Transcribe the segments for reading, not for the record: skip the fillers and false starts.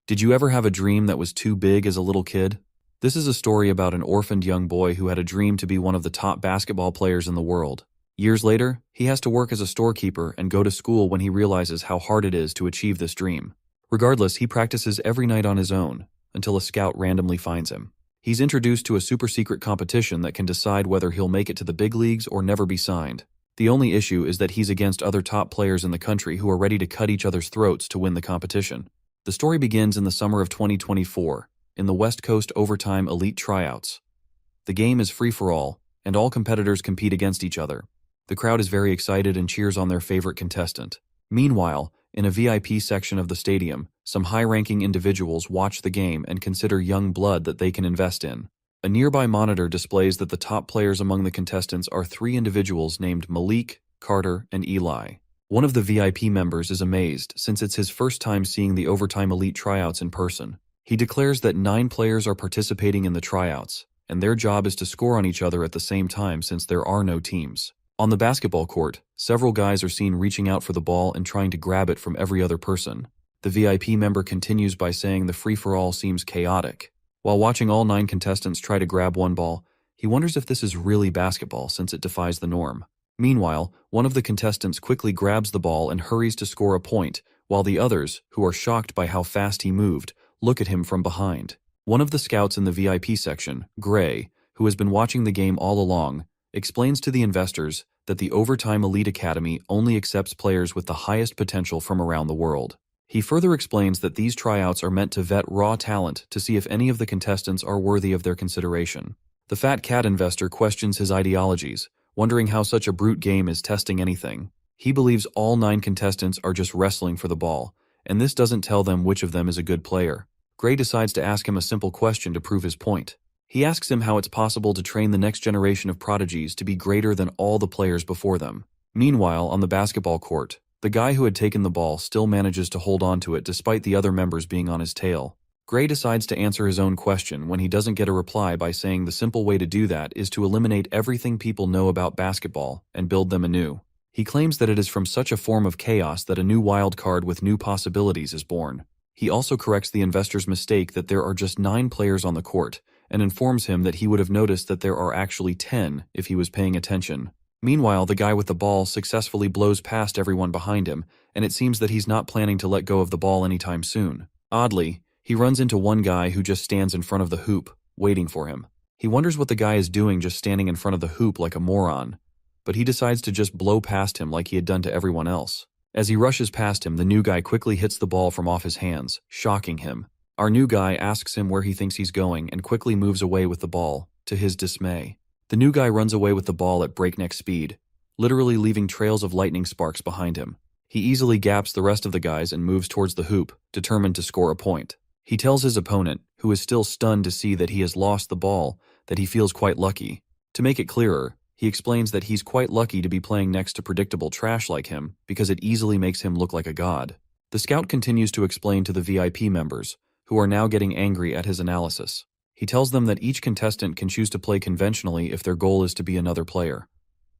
Did you ever have a dream that was too big as a little kid? This is a story about an orphaned young boy who had a dream to be one of the top basketball players in the world. Years later, he has to work as a storekeeper and go to school when he realizes how hard it is to achieve this dream. Regardless, he practices every night on his own, until a scout randomly finds him. He's introduced to a super-secret competition that can decide whether he'll make it to the big leagues or never be signed. The only issue is that he's against other top players in the country who are ready to cut each other's throats to win the competition. The story begins in the summer of 2024, in the West Coast Overtime Elite Tryouts. The game is free-for-all, and all competitors compete against each other. The crowd is very excited and cheers on their favorite contestant. Meanwhile, in a VIP section of the stadium, some high-ranking individuals watch the game and consider young blood that they can invest in. A nearby monitor displays that the top players among the contestants are three individuals named Malik, Carter, and Eli. One of the VIP members is amazed since it's his first time seeing the Overtime Elite Tryouts in person. He declares that 9 players are participating in the tryouts, and their job is to score on each other at the same time since there are no teams. On the basketball court, several guys are seen reaching out for the ball and trying to grab it from every other person. The VIP member continues by saying the free-for-all seems chaotic. While watching all 9 contestants try to grab one ball, he wonders if this is really basketball since it defies the norm. Meanwhile, one of the contestants quickly grabs the ball and hurries to score a point, while the others, who are shocked by how fast he moved, look at him from behind. One of the scouts in the VIP section, Gray, who has been watching the game all along, explains to the investors that the Overtime Elite Academy only accepts players with the highest potential from around the world. He further explains that these tryouts are meant to vet raw talent to see if any of the contestants are worthy of their consideration. The fat cat investor questions his ideologies, wondering how such a brute game is testing anything. He believes all 9 contestants are just wrestling for the ball, and this doesn't tell them which of them is a good player. Gray decides to ask him a simple question to prove his point. He asks him how it's possible to train the next generation of prodigies to be greater than all the players before them. Meanwhile, on the basketball court, the guy who had taken the ball still manages to hold on to it despite the other members being on his tail. Gray decides to answer his own question when he doesn't get a reply by saying the simple way to do that is to eliminate everything people know about basketball and build them anew. He claims that it is from such a form of chaos that a new wild card with new possibilities is born. He also corrects the investor's mistake that there are just 9 players on the court, and informs him that he would have noticed that there are actually 10 if he was paying attention. Meanwhile, the guy with the ball successfully blows past everyone behind him, and it seems that he's not planning to let go of the ball anytime soon. Oddly, he runs into one guy who just stands in front of the hoop, waiting for him. He wonders what the guy is doing just standing in front of the hoop like a moron, but he decides to just blow past him like he had done to everyone else. As he rushes past him, the new guy quickly hits the ball from off his hands, shocking him. Our new guy asks him where he thinks he's going and quickly moves away with the ball, to his dismay. The new guy runs away with the ball at breakneck speed, literally leaving trails of lightning sparks behind him. He easily gaps the rest of the guys and moves towards the hoop, determined to score a point. He tells his opponent, who is still stunned to see that he has lost the ball, that he feels quite lucky. To make it clearer, he explains that he's quite lucky to be playing next to predictable trash like him because it easily makes him look like a god. The scout continues to explain to the VIP members, who are now getting angry at his analysis. He tells them that each contestant can choose to play conventionally if their goal is to be another player.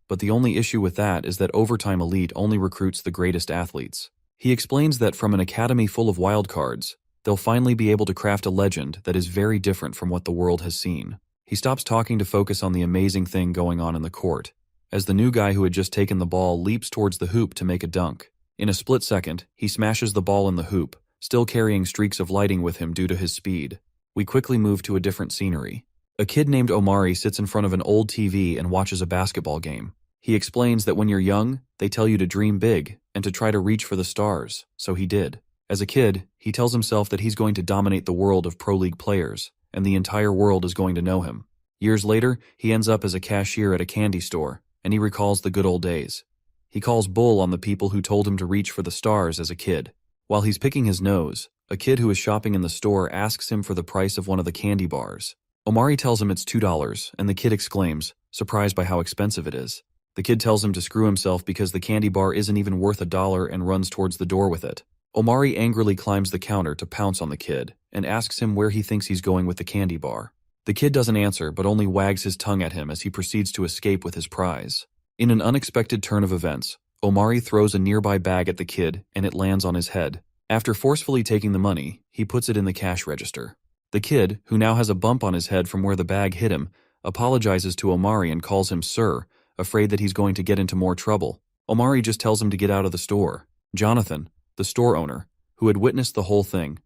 But the only issue with that is that Overtime Elite only recruits the greatest athletes. He explains that from an academy full of wildcards, they'll finally be able to craft a legend that is very different from what the world has seen. He stops talking to focus on the amazing thing going on in the court, as the new guy who had just taken the ball leaps towards the hoop to make a dunk. In a split second, he smashes the ball in the hoop, still carrying streaks of lighting with him due to his speed. We quickly move to a different scenery. A kid named Omari sits in front of an old TV and watches a basketball game. He explains that when you're young, they tell you to dream big and to try to reach for the stars, so he did. As a kid, he tells himself that he's going to dominate the world of pro league players, and the entire world is going to know him. Years later, he ends up as a cashier at a candy store, and he recalls the good old days. He calls bull on the people who told him to reach for the stars as a kid. While he's picking his nose, a kid who is shopping in the store asks him for the price of one of the candy bars. Omari tells him it's $2, and the kid exclaims, surprised by how expensive it is. The kid tells him to screw himself because the candy bar isn't even worth $1 and runs towards the door with it. Omari angrily climbs the counter to pounce on the kid and asks him where he thinks he's going with the candy bar. The kid doesn't answer but only wags his tongue at him as he proceeds to escape with his prize. In an unexpected turn of events, Omari throws a nearby bag at the kid and it lands on his head. After forcefully taking the money, he puts it in the cash register. The kid, who now has a bump on his head from where the bag hit him, apologizes to Omari and calls him sir, afraid that he's going to get into more trouble. Omari just tells him to get out of the store. Jonathan, the store owner, who had witnessed the whole thing,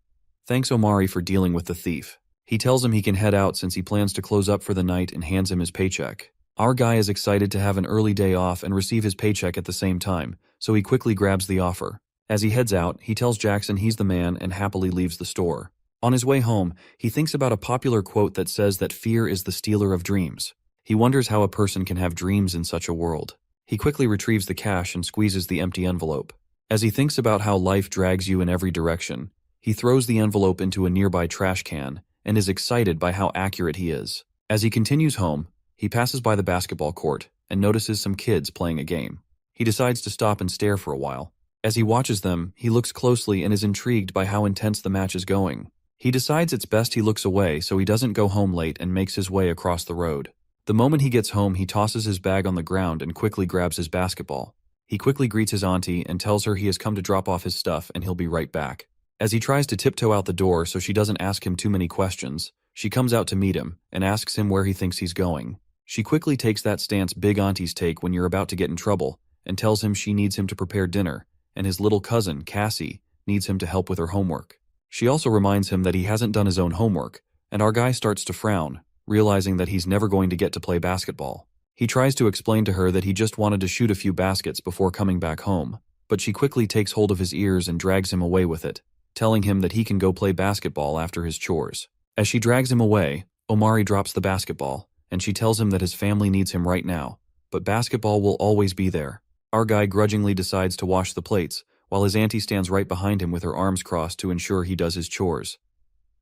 thanks Omari for dealing with the thief. He tells him he can head out since he plans to close up for the night and hands him his paycheck. Our guy is excited to have an early day off and receive his paycheck at the same time, so he quickly grabs the offer. As he heads out, he tells Jackson he's the man and happily leaves the store. On his way home, he thinks about a popular quote that says that fear is the stealer of dreams. He wonders how a person can have dreams in such a world. He quickly retrieves the cash and squeezes the empty envelope. As he thinks about how life drags you in every direction, he throws the envelope into a nearby trash can and is excited by how accurate he is. As he continues home, he passes by the basketball court and notices some kids playing a game. He decides to stop and stare for a while. As he watches them, he looks closely and is intrigued by how intense the match is going. He decides it's best he looks away so he doesn't go home late and makes his way across the road. The moment he gets home, he tosses his bag on the ground and quickly grabs his basketball. He quickly greets his auntie and tells her he has come to drop off his stuff and he'll be right back. As he tries to tiptoe out the door so she doesn't ask him too many questions, she comes out to meet him and asks him where he thinks he's going. She quickly takes that stance big aunties take when you're about to get in trouble and tells him she needs him to prepare dinner, and his little cousin, Cassie, needs him to help with her homework. She also reminds him that he hasn't done his own homework, and our guy starts to frown, realizing that he's never going to get to play basketball. He tries to explain to her that he just wanted to shoot a few baskets before coming back home, but she quickly takes hold of his ears and drags him away with it, telling him that he can go play basketball after his chores. As she drags him away, Omari drops the basketball, and she tells him that his family needs him right now, but basketball will always be there. Our guy grudgingly decides to wash the plates, while his auntie stands right behind him with her arms crossed to ensure he does his chores.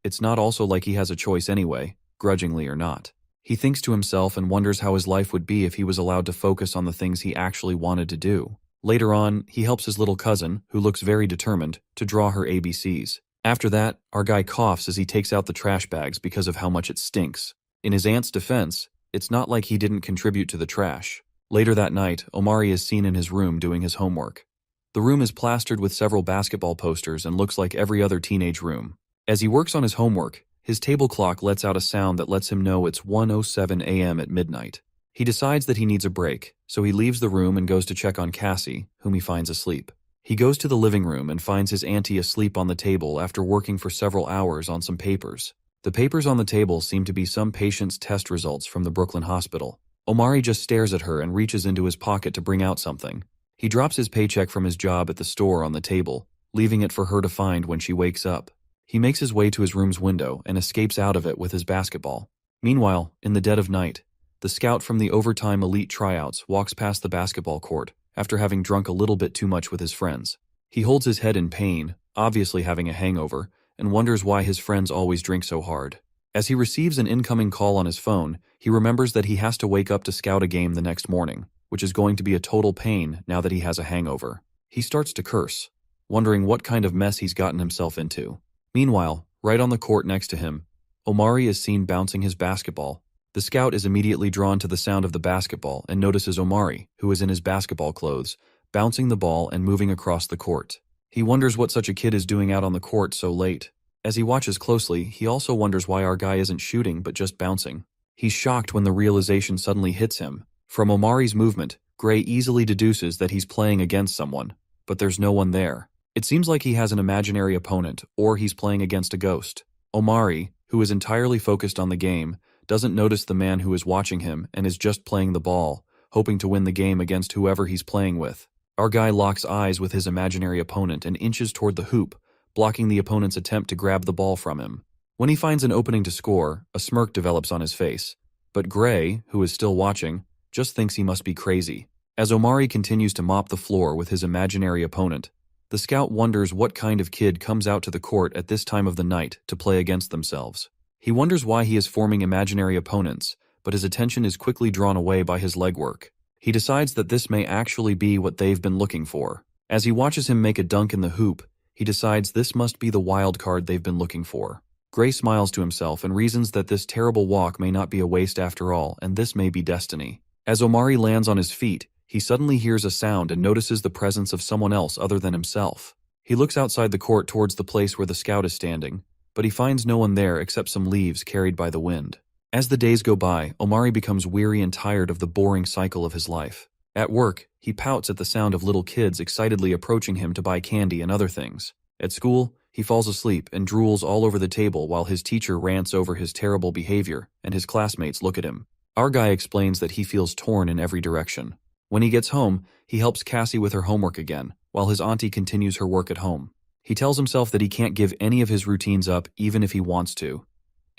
It's not also like he has a choice anyway, grudgingly or not. He thinks to himself and wonders how his life would be if he was allowed to focus on the things he actually wanted to do. Later on, he helps his little cousin, who looks very determined, to draw her ABCs. After that, our guy coughs as he takes out the trash bags because of how much it stinks. In his aunt's defense, it's not like he didn't contribute to the trash. Later that night, Omari is seen in his room doing his homework. The room is plastered with several basketball posters and looks like every other teenage room. As he works on his homework, his table clock lets out a sound that lets him know it's 1:07 a.m. at midnight. He decides that he needs a break, so he leaves the room and goes to check on Cassie, whom he finds asleep. He goes to the living room and finds his auntie asleep on the table after working for several hours on some papers. The papers on the table seem to be some patient's test results from the Brooklyn hospital. Omari just stares at her and reaches into his pocket to bring out something. He drops his paycheck from his job at the store on the table, leaving it for her to find when she wakes up. He makes his way to his room's window and escapes out of it with his basketball. Meanwhile, in the dead of night, the scout from the overtime elite tryouts walks past the basketball court after having drunk a little bit too much with his friends. He holds his head in pain, obviously having a hangover, and wonders why his friends always drink so hard. As he receives an incoming call on his phone, he remembers that he has to wake up to scout a game the next morning, which is going to be a total pain now that he has a hangover. He starts to curse, wondering what kind of mess he's gotten himself into. Meanwhile, right on the court next to him, Omari is seen bouncing his basketball. The scout is immediately drawn to the sound of the basketball and notices Omari, who is in his basketball clothes, bouncing the ball and moving across the court. He wonders what such a kid is doing out on the court so late. As he watches closely, he also wonders why our guy isn't shooting but just bouncing. He's shocked when the realization suddenly hits him. From Omari's movement, Gray easily deduces that he's playing against someone, but there's no one there. It seems like he has an imaginary opponent, or he's playing against a ghost. Omari, who is entirely focused on the game, doesn't notice the man who is watching him and is just playing the ball, hoping to win the game against whoever he's playing with. Our guy locks eyes with his imaginary opponent and inches toward the hoop, blocking the opponent's attempt to grab the ball from him. When he finds an opening to score, a smirk develops on his face. But Gray, who is still watching, just thinks he must be crazy. As Omari continues to mop the floor with his imaginary opponent, the scout wonders what kind of kid comes out to the court at this time of the night to play against themselves. He wonders why he is forming imaginary opponents, but his attention is quickly drawn away by his legwork. He decides that this may actually be what they've been looking for. As he watches him make a dunk in the hoop, he decides this must be the wild card they've been looking for. Gray smiles to himself and reasons that this terrible walk may not be a waste after all, and this may be destiny. As Omari lands on his feet, he suddenly hears a sound and notices the presence of someone else other than himself. He looks outside the court towards the place where the scout is standing, but he finds no one there except some leaves carried by the wind. As the days go by, Omari becomes weary and tired of the boring cycle of his life. At work, he pouts at the sound of little kids excitedly approaching him to buy candy and other things. At school, he falls asleep and drools all over the table while his teacher rants over his terrible behavior and his classmates look at him. Our guy explains that he feels torn in every direction. When he gets home, he helps Cassie with her homework again, while his auntie continues her work at home. He tells himself that he can't give any of his routines up even if he wants to,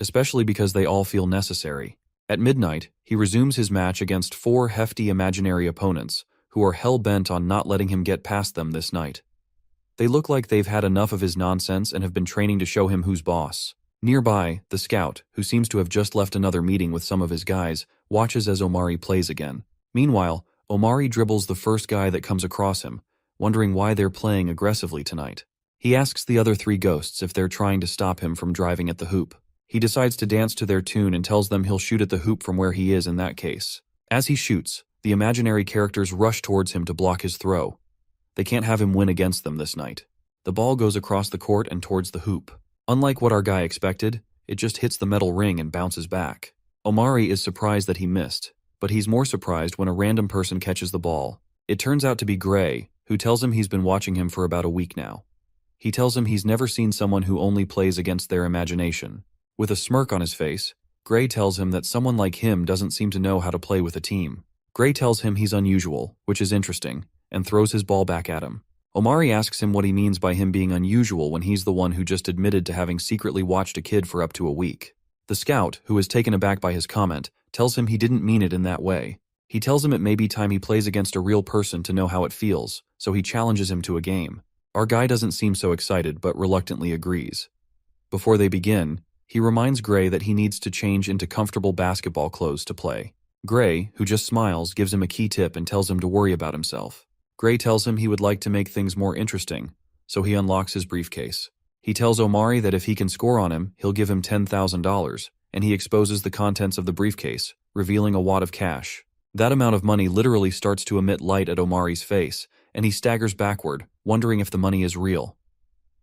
especially because they all feel necessary. At midnight, he resumes his match against 4 hefty imaginary opponents, who are hell-bent on not letting him get past them this night. They look like they've had enough of his nonsense and have been training to show him who's boss. Nearby, the scout, who seems to have just left another meeting with some of his guys, watches as Omari plays again. Meanwhile, Omari dribbles the first guy that comes across him, wondering why they're playing aggressively tonight. He asks the other 3 ghosts if they're trying to stop him from driving at the hoop. He decides to dance to their tune and tells them he'll shoot at the hoop from where he is in that case. As he shoots, the imaginary characters rush towards him to block his throw. They can't have him win against them this night. The ball goes across the court and towards the hoop. Unlike what our guy expected, it just hits the metal ring and bounces back. Omari is surprised that he missed, but he's more surprised when a random person catches the ball. It turns out to be Gray, who tells him he's been watching him for about a week now. He tells him he's never seen someone who only plays against their imagination. With a smirk on his face, Gray tells him that someone like him doesn't seem to know how to play with a team. Gray tells him he's unusual, which is interesting, and throws his ball back at him. Omari asks him what he means by him being unusual when he's the one who just admitted to having secretly watched a kid for up to a week. The scout, who is taken aback by his comment, tells him he didn't mean it in that way. He tells him it may be time he plays against a real person to know how it feels, so he challenges him to a game. Our guy doesn't seem so excited but reluctantly agrees. Before they begin, he reminds Gray that he needs to change into comfortable basketball clothes to play. Gray, who just smiles, gives him a key tip and tells him to worry about himself. Gray tells him he would like to make things more interesting, so he unlocks his briefcase. He tells Omari that if he can score on him, he'll give him $10,000, and he exposes the contents of the briefcase, revealing a wad of cash. That amount of money literally starts to emit light at Omari's face, and he staggers backward, wondering if the money is real.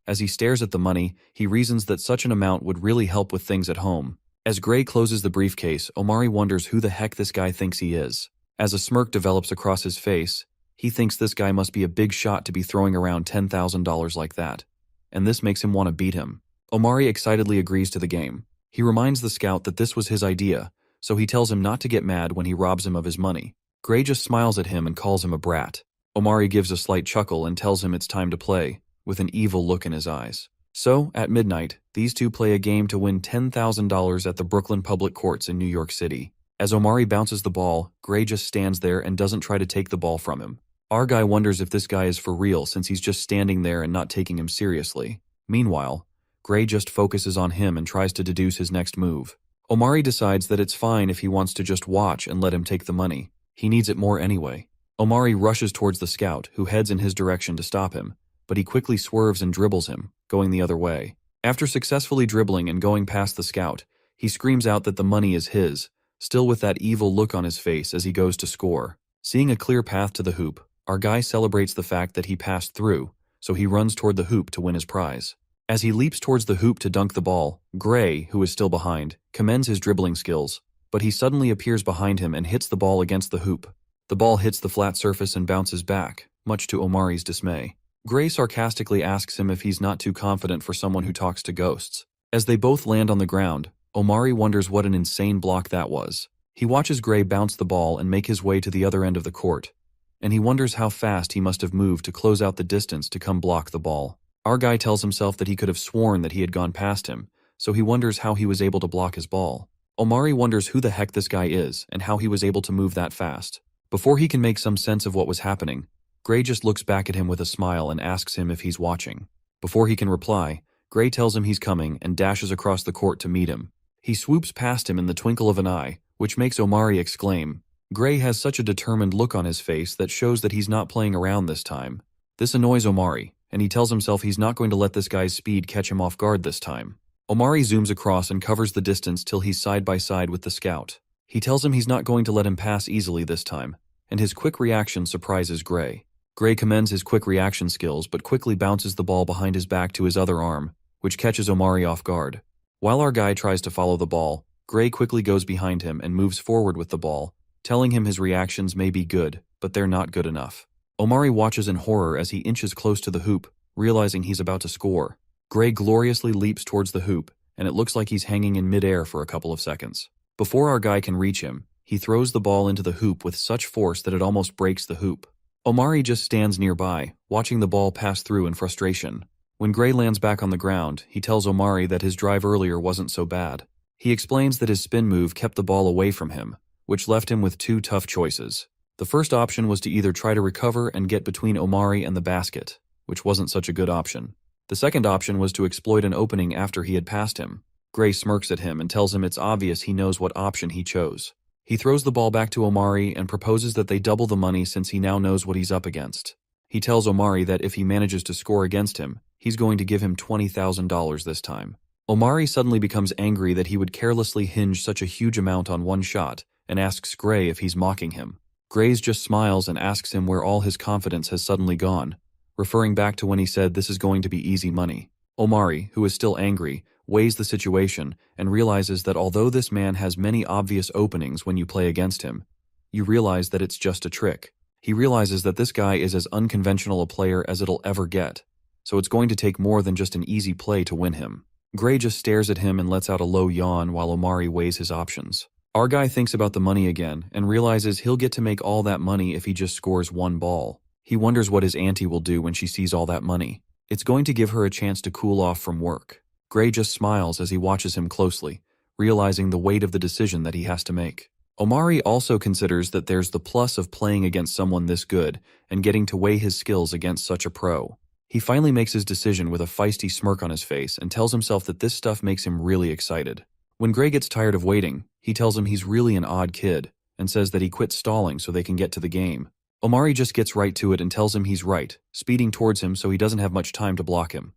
As he stares at the money, he reasons that such an amount would really help with things at home. As Gray closes the briefcase, Omari wonders who the heck this guy thinks he is. As a smirk develops across his face, he thinks this guy must be a big shot to be throwing around $10,000 like that, and this makes him want to beat him. Omari excitedly agrees to the game. He reminds the scout that this was his idea, so he tells him not to get mad when he robs him of his money. Gray just smiles at him and calls him a brat. Omari gives a slight chuckle and tells him it's time to play, with an evil look in his eyes. So, at midnight, these two play a game to win $10,000 at the Brooklyn Public Courts in New York City. As Omari bounces the ball, Gray just stands there and doesn't try to take the ball from him. Our guy wonders if this guy is for real since he's just standing there and not taking him seriously. Meanwhile, Gray just focuses on him and tries to deduce his next move. Omari decides that it's fine if he wants to just watch and let him take the money. He needs it more anyway. Omari rushes towards the scout, who heads in his direction to stop him, but he quickly swerves and dribbles him, going the other way. After successfully dribbling and going past the scout, he screams out that the money is his, still with that evil look on his face as he goes to score. Seeing a clear path to the hoop, our guy celebrates the fact that he passed through, so he runs toward the hoop to win his prize. As he leaps towards the hoop to dunk the ball, Gray, who is still behind, commends his dribbling skills, but he suddenly appears behind him and hits the ball against the hoop. The ball hits the flat surface and bounces back, much to Omari's dismay. Gray sarcastically asks him if he's not too confident for someone who talks to ghosts. As they both land on the ground, Omari wonders what an insane block that was. He watches Gray bounce the ball and make his way to the other end of the court, and he wonders how fast he must have moved to close out the distance to come block the ball. Our guy tells himself that he could have sworn that he had gone past him, so he wonders how he was able to block his ball. Omari wonders who the heck this guy is and how he was able to move that fast. Before he can make some sense of what was happening, Gray just looks back at him with a smile and asks him if he's watching. Before he can reply, Gray tells him he's coming and dashes across the court to meet him. He swoops past him in the twinkle of an eye, which makes Omari exclaim. Gray has such a determined look on his face that shows that he's not playing around this time. This annoys Omari, and he tells himself he's not going to let this guy's speed catch him off guard this time. Omari zooms across and covers the distance till he's side by side with the scout. He tells him he's not going to let him pass easily this time, and his quick reaction surprises Gray. Gray commends his quick reaction skills but quickly bounces the ball behind his back to his other arm, which catches Omari off guard. While our guy tries to follow the ball, Gray quickly goes behind him and moves forward with the ball, telling him his reactions may be good, but they're not good enough. Omari watches in horror as he inches close to the hoop, realizing he's about to score. Gray gloriously leaps towards the hoop, and it looks like he's hanging in midair for a couple of seconds. Before our guy can reach him, he throws the ball into the hoop with such force that it almost breaks the hoop. Omari just stands nearby, watching the ball pass through in frustration. When Gray lands back on the ground, he tells Omari that his drive earlier wasn't so bad. He explains that his spin move kept the ball away from him, which left him with two tough choices. The first option was to either try to recover and get between Omari and the basket, which wasn't such a good option. The second option was to exploit an opening after he had passed him. Gray smirks at him and tells him it's obvious he knows what option he chose. He throws the ball back to Omari and proposes that they double the money since he now knows what he's up against. He tells Omari that if he manages to score against him, he's going to give him $20,000 this time. Omari suddenly becomes angry that he would carelessly hinge such a huge amount on one shot and asks Gray if he's mocking him. Gray just smiles and asks him where all his confidence has suddenly gone, referring back to when he said this is going to be easy money. Omari, who is still angry, weighs the situation and realizes that although this man has many obvious openings when you play against him, you realize that it's just a trick. He realizes that this guy is as unconventional a player as it'll ever get, so it's going to take more than just an easy play to win him. Gray just stares at him and lets out a low yawn while Omari weighs his options. Our guy thinks about the money again and realizes he'll get to make all that money if he just scores one ball. He wonders what his auntie will do when she sees all that money. It's going to give her a chance to cool off from work. Gray just smiles as he watches him closely, realizing the weight of the decision that he has to make. Omari also considers that there's the plus of playing against someone this good and getting to weigh his skills against such a pro. He finally makes his decision with a feisty smirk on his face and tells himself that this stuff makes him really excited. When Gray gets tired of waiting, he tells him he's really an odd kid and says that he quit stalling so they can get to the game. Omari just gets right to it and tells him he's right, speeding towards him so he doesn't have much time to block him.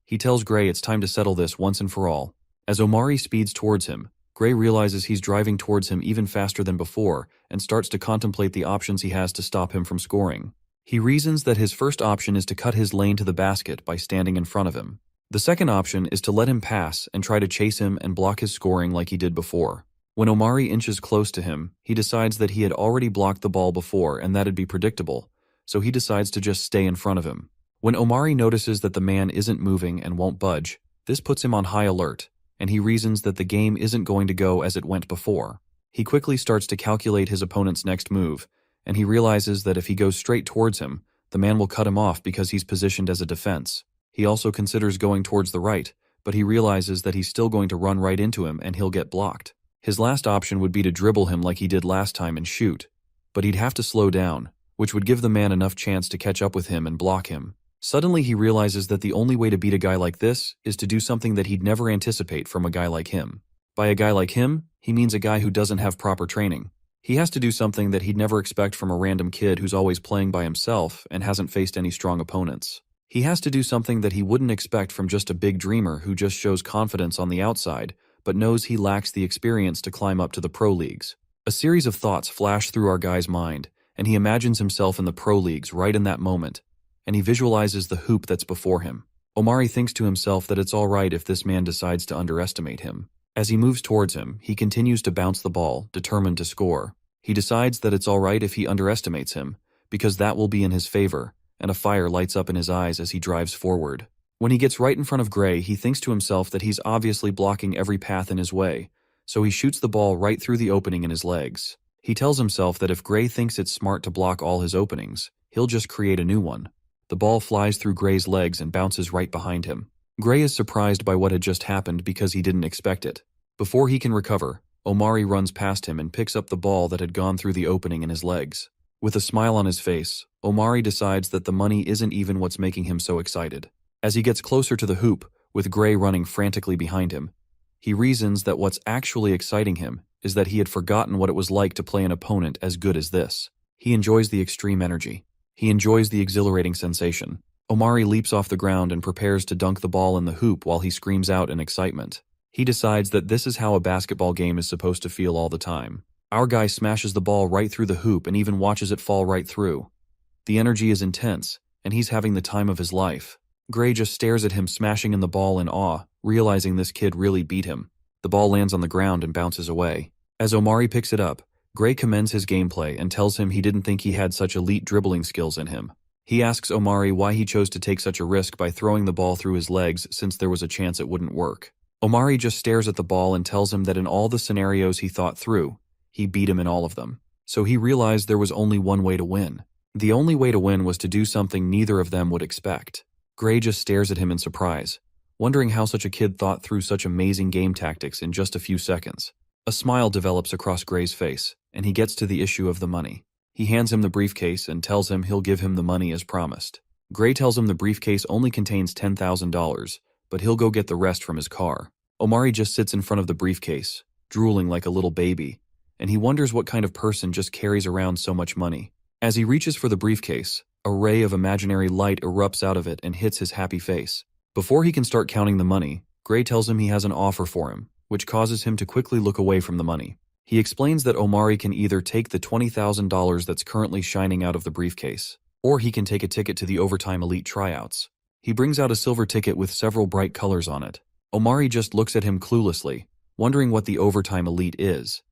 He tells Gray it's time to settle this once and for all. As Omari speeds towards him, Gray realizes he's driving towards him even faster than before and starts to contemplate the options he has to stop him from scoring. He reasons that his first option is to cut his lane to the basket by standing in front of him. The second option is to let him pass and try to chase him and block his scoring like he did before. When Omari inches close to him, he decides that he had already blocked the ball before and that'd be predictable, so he decides to just stay in front of him. When Omari notices that the man isn't moving and won't budge, this puts him on high alert, and he reasons that the game isn't going to go as it went before. He quickly starts to calculate his opponent's next move, and he realizes that if he goes straight towards him, the man will cut him off because he's positioned as a defense. He also considers going towards the right, but he realizes that he's still going to run right into him and he'll get blocked. His last option would be to dribble him like he did last time and shoot, but he'd have to slow down, which would give the man enough chance to catch up with him and block him. Suddenly he realizes that the only way to beat a guy like this is to do something that he'd never anticipate from a guy like him. By a guy like him, he means a guy who doesn't have proper training. He has to do something that he'd never expect from a random kid who's always playing by himself and hasn't faced any strong opponents. He has to do something that he wouldn't expect from just a big dreamer who just shows confidence on the outside, but knows he lacks the experience to climb up to the pro leagues. A series of thoughts flash through our guy's mind, and he imagines himself in the pro leagues right in that moment, and he visualizes the hoop that's before him. Omari thinks to himself that it's all right if this man decides to underestimate him. As he moves towards him, he continues to bounce the ball, determined to score. He decides that it's all right if he underestimates him, because that will be in his favor, and a fire lights up in his eyes as he drives forward. When he gets right in front of Gray, he thinks to himself that he's obviously blocking every path in his way, so he shoots the ball right through the opening in his legs. He tells himself that if Gray thinks it's smart to block all his openings, he'll just create a new one. The ball flies through Gray's legs and bounces right behind him. Gray is surprised by what had just happened because he didn't expect it. Before he can recover, Omari runs past him and picks up the ball that had gone through the opening in his legs. With a smile on his face, Omari decides that the money isn't even what's making him so excited. As he gets closer to the hoop, with Gray running frantically behind him, he reasons that what's actually exciting him is that he had forgotten what it was like to play an opponent as good as this. He enjoys the extreme energy. He enjoys the exhilarating sensation. Omari leaps off the ground and prepares to dunk the ball in the hoop while he screams out in excitement. He decides that this is how a basketball game is supposed to feel all the time. Our guy smashes the ball right through the hoop and even watches it fall right through. The energy is intense, and he's having the time of his life. Gray just stares at him smashing in the ball in awe, realizing this kid really beat him. The ball lands on the ground and bounces away. As Omari picks it up, Gray commends his gameplay and tells him he didn't think he had such elite dribbling skills in him. He asks Omari why he chose to take such a risk by throwing the ball through his legs since there was a chance it wouldn't work. Omari just stares at the ball and tells him that in all the scenarios he thought through, he beat him in all of them. So he realized there was only one way to win. The only way to win was to do something neither of them would expect. Gray just stares at him in surprise, wondering how such a kid thought through such amazing game tactics in just a few seconds. A smile develops across Gray's face, and he gets to the issue of the money. He hands him the briefcase and tells him he'll give him the money as promised. Gray tells him the briefcase only contains $10,000, but he'll go get the rest from his car. Omari just sits in front of the briefcase, drooling like a little baby, and he wonders what kind of person just carries around so much money. As he reaches for the briefcase, a ray of imaginary light erupts out of it and hits his happy face. Before he can start counting the money, Gray tells him he has an offer for him, which causes him to quickly look away from the money. He explains that Omari can either take the $20,000 that's currently shining out of the briefcase, or he can take a ticket to the Overtime Elite tryouts. He brings out a silver ticket with several bright colors on it. Omari just looks at him cluelessly, wondering what the Overtime Elite is.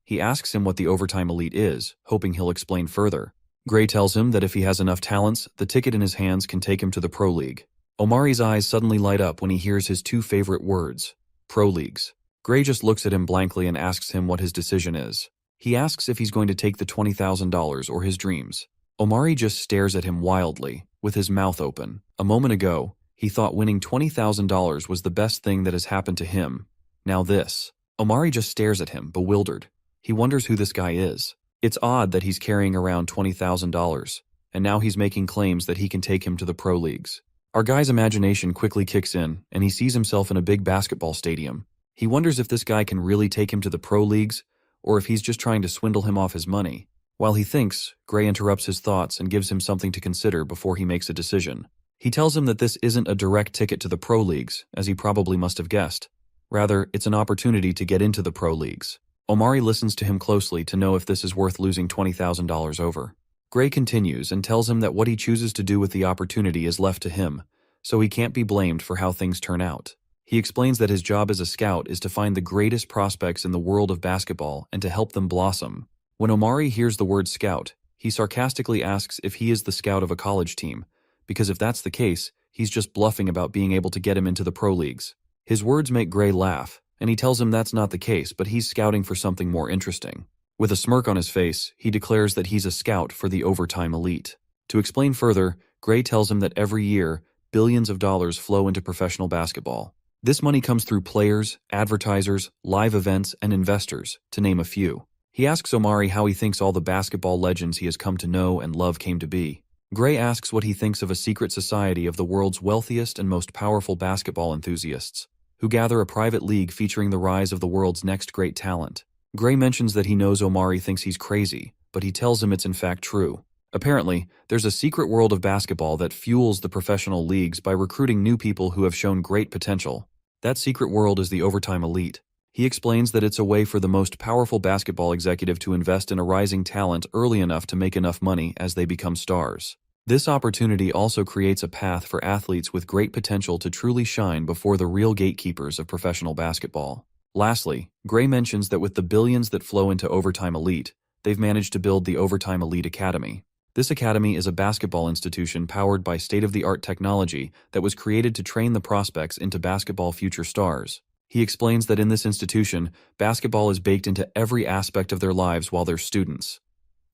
He asks him what the Overtime Elite is, hoping he'll explain further. Gray tells him that if he has enough talents, the ticket in his hands can take him to the Pro League. Omari's eyes suddenly light up when he hears his two favorite words, Pro Leagues. Gray just looks at him blankly and asks him what his decision is. He asks if he's going to take the $20,000 or his dreams. Omari just stares at him wildly, with his mouth open. A moment ago, he thought winning $20,000 was the best thing that has happened to him. Now this. Omari just stares at him, bewildered. He wonders who this guy is. It's odd that he's carrying around $20,000, and now he's making claims that he can take him to the pro leagues. Our guy's imagination quickly kicks in, and he sees himself in a big basketball stadium. He wonders if this guy can really take him to the pro leagues, or if he's just trying to swindle him off his money. While he thinks, Gray interrupts his thoughts and gives him something to consider before he makes a decision. He tells him that this isn't a direct ticket to the pro leagues, as he probably must have guessed. Rather, it's an opportunity to get into the pro leagues. Omari listens to him closely to know if this is worth losing $20,000 over. Gray continues and tells him that what he chooses to do with the opportunity is left to him, so he can't be blamed for how things turn out. He explains that his job as a scout is to find the greatest prospects in the world of basketball and to help them blossom. When Omari hears the word scout, he sarcastically asks if he is the scout of a college team, because if that's the case, he's just bluffing about being able to get him into the pro leagues. His words make Gray laugh, and he tells him that's not the case, but he's scouting for something more interesting. With a smirk on his face, he declares that he's a scout for the Overtime Elite. To explain further, Gray tells him that every year, billions of dollars flow into professional basketball. This money comes through players, advertisers, live events, and investors, to name a few. He asks Omari how he thinks all the basketball legends he has come to know and love came to be. Gray asks what he thinks of a secret society of the world's wealthiest and most powerful basketball enthusiasts, who gather a private league featuring the rise of the world's next great talent. Gray mentions that he knows Omari thinks he's crazy, but he tells him it's in fact true. Apparently, there's a secret world of basketball that fuels the professional leagues by recruiting new people who have shown great potential. That secret world is the Overtime Elite. He explains that it's a way for the most powerful basketball executive to invest in a rising talent early enough to make enough money as they become stars. This opportunity also creates a path for athletes with great potential to truly shine before the real gatekeepers of professional basketball. Lastly, Gray mentions that with the billions that flow into Overtime Elite, they've managed to build the Overtime Elite Academy. This academy is a basketball institution powered by state-of-the-art technology that was created to train the prospects into basketball future stars. He explains that in this institution, basketball is baked into every aspect of their lives while they're students.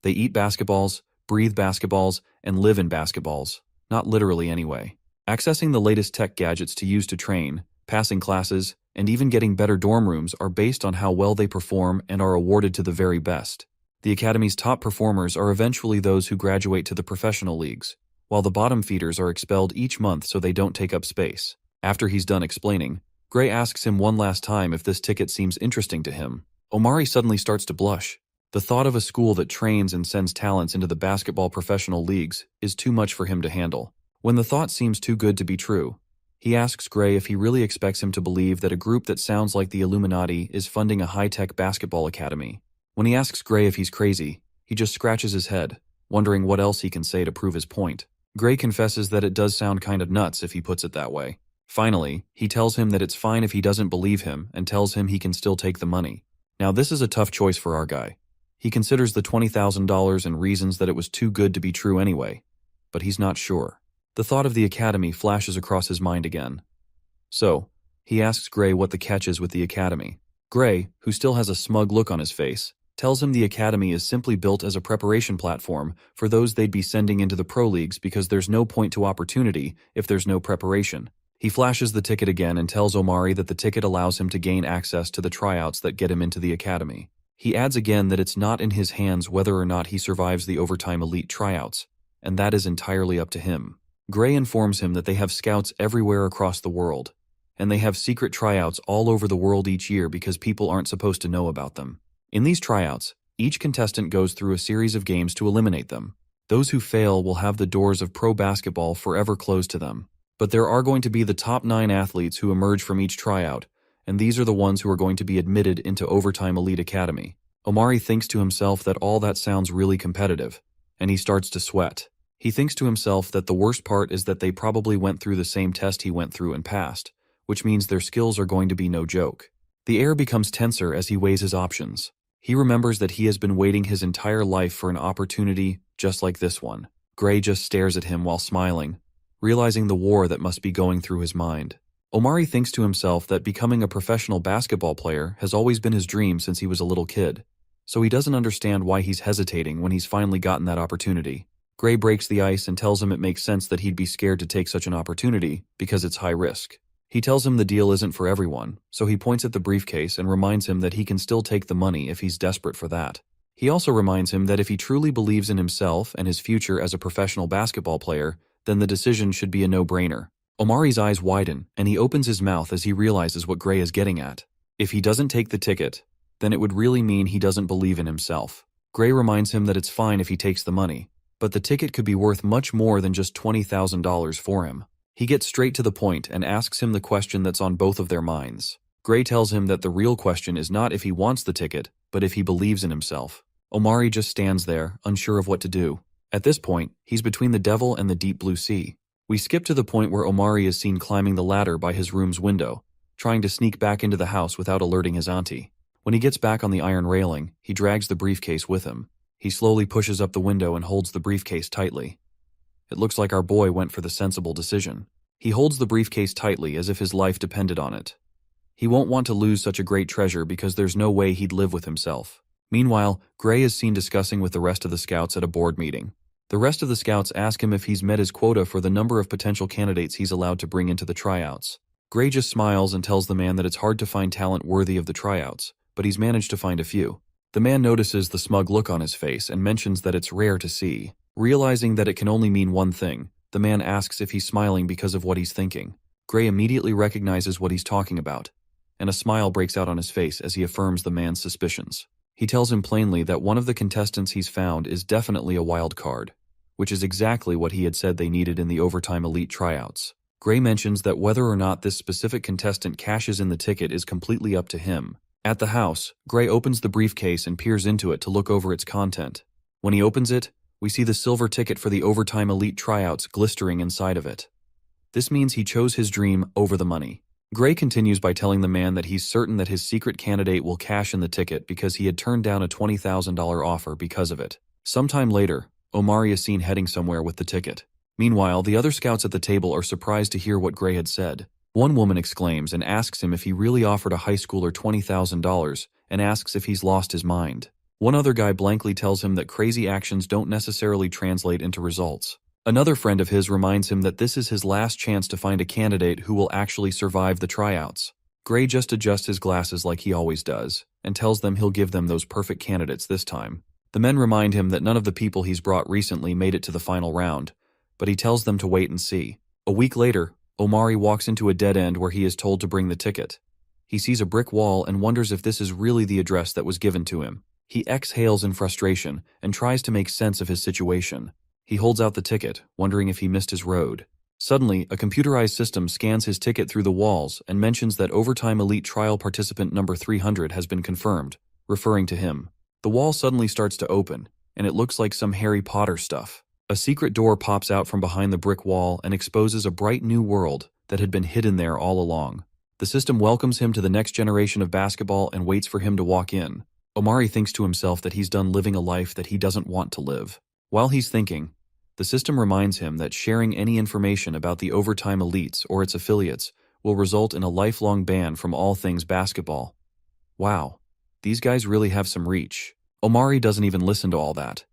They eat basketballs, breathe basketballs, and live in basketballs. Not literally anyway. Accessing the latest tech gadgets to use to train, passing classes, and even getting better dorm rooms are based on how well they perform and are awarded to the very best. The academy's top performers are eventually those who graduate to the professional leagues, while the bottom feeders are expelled each month so they don't take up space. After he's done explaining, Gray asks him one last time if this ticket seems interesting to him. Omari suddenly starts to blush. The thought of a school that trains and sends talents into the basketball professional leagues is too much for him to handle. When the thought seems too good to be true, he asks Gray if he really expects him to believe that a group that sounds like the Illuminati is funding a high-tech basketball academy. When he asks Gray if he's crazy, he just scratches his head, wondering what else he can say to prove his point. Gray confesses that it does sound kind of nuts if he puts it that way. Finally, he tells him that it's fine if he doesn't believe him and tells him he can still take the money. Now this is a tough choice for our guy. He considers the $20,000 and reasons that it was too good to be true anyway, but he's not sure. The thought of the academy flashes across his mind again. So, he asks Gray what the catch is with the academy. Gray, who still has a smug look on his face, tells him the academy is simply built as a preparation platform for those they'd be sending into the pro leagues because there's no point to opportunity if there's no preparation. He flashes the ticket again and tells Omari that the ticket allows him to gain access to the tryouts that get him into the academy. He adds again that it's not in his hands whether or not he survives the overtime elite tryouts, and that is entirely up to him. Gray informs him that they have scouts everywhere across the world, and they have secret tryouts all over the world each year because people aren't supposed to know about them. In these tryouts, each contestant goes through a series of games to eliminate them. Those who fail will have the doors of pro basketball forever closed to them. But there are going to be the top 9 athletes who emerge from each tryout, and these are the ones who are going to be admitted into Overtime Elite Academy. Omari thinks to himself that all that sounds really competitive, and he starts to sweat. He thinks to himself that the worst part is that they probably went through the same test he went through and passed, which means their skills are going to be no joke. The air becomes tenser as he weighs his options. He remembers that he has been waiting his entire life for an opportunity just like this one. Gray just stares at him while smiling, realizing the war that must be going through his mind. Omari thinks to himself that becoming a professional basketball player has always been his dream since he was a little kid, so he doesn't understand why he's hesitating when he's finally gotten that opportunity. Gray breaks the ice and tells him it makes sense that he'd be scared to take such an opportunity because it's high risk. He tells him the deal isn't for everyone, so he points at the briefcase and reminds him that he can still take the money if he's desperate for that. He also reminds him that if he truly believes in himself and his future as a professional basketball player, then the decision should be a no-brainer. Omari's eyes widen, and he opens his mouth as he realizes what Gray is getting at. If he doesn't take the ticket, then it would really mean he doesn't believe in himself. Gray reminds him that it's fine if he takes the money, but the ticket could be worth much more than just $20,000 for him. He gets straight to the point and asks him the question that's on both of their minds. Gray tells him that the real question is not if he wants the ticket, but if he believes in himself. Omari just stands there, unsure of what to do. At this point, he's between the devil and the deep blue sea. We skip to the point where Omari is seen climbing the ladder by his room's window, trying to sneak back into the house without alerting his auntie. When he gets back on the iron railing, he drags the briefcase with him. He slowly pushes up the window and holds the briefcase tightly. It looks like our boy went for the sensible decision. He holds the briefcase tightly as if his life depended on it. He won't want to lose such a great treasure because there's no way he'd live with himself. Meanwhile, Gray is seen discussing with the rest of the scouts at a board meeting. The rest of the scouts ask him if he's met his quota for the number of potential candidates he's allowed to bring into the tryouts. Gray just smiles and tells the man that it's hard to find talent worthy of the tryouts, but he's managed to find a few. The man notices the smug look on his face and mentions that it's rare to see. Realizing that it can only mean one thing, the man asks if he's smiling because of what he's thinking. Gray immediately recognizes what he's talking about, and a smile breaks out on his face as he affirms the man's suspicions. He tells him plainly that one of the contestants he's found is definitely a wild card, which is exactly what he had said they needed in the Overtime Elite tryouts. Gray mentions that whether or not this specific contestant cashes in the ticket is completely up to him. At the house, Gray opens the briefcase and peers into it to look over its content. When he opens it, we see the silver ticket for the Overtime Elite tryouts glistering inside of it. This means he chose his dream over the money. Gray continues by telling the man that he's certain that his secret candidate will cash in the ticket because he had turned down a $20,000 offer because of it. Sometime later, Omari is seen heading somewhere with the ticket. Meanwhile, the other scouts at the table are surprised to hear what Gray had said. One woman exclaims and asks him if he really offered a high schooler $20,000 and asks if he's lost his mind. One other guy blankly tells him that crazy actions don't necessarily translate into results. Another friend of his reminds him that this is his last chance to find a candidate who will actually survive the tryouts. Gray just adjusts his glasses like he always does, and tells them he'll give them those perfect candidates this time. The men remind him that none of the people he's brought recently made it to the final round, but he tells them to wait and see. A week later, Omari walks into a dead end where he is told to bring the ticket. He sees a brick wall and wonders if this is really the address that was given to him. He exhales in frustration and tries to make sense of his situation. He holds out the ticket, wondering if he missed his road. Suddenly, a computerized system scans his ticket through the walls and mentions that Overtime Elite Trial Participant number 300 has been confirmed, referring to him. The wall suddenly starts to open, and it looks like some Harry Potter stuff. A secret door pops out from behind the brick wall and exposes a bright new world that had been hidden there all along. The system welcomes him to the next generation of basketball and waits for him to walk in. Omari thinks to himself that he's done living a life that he doesn't want to live. While he's thinking, the system reminds him that sharing any information about the Overtime Elites or its affiliates will result in a lifelong ban from all things basketball. Wow, these guys really have some reach. Omari doesn't even listen to all that,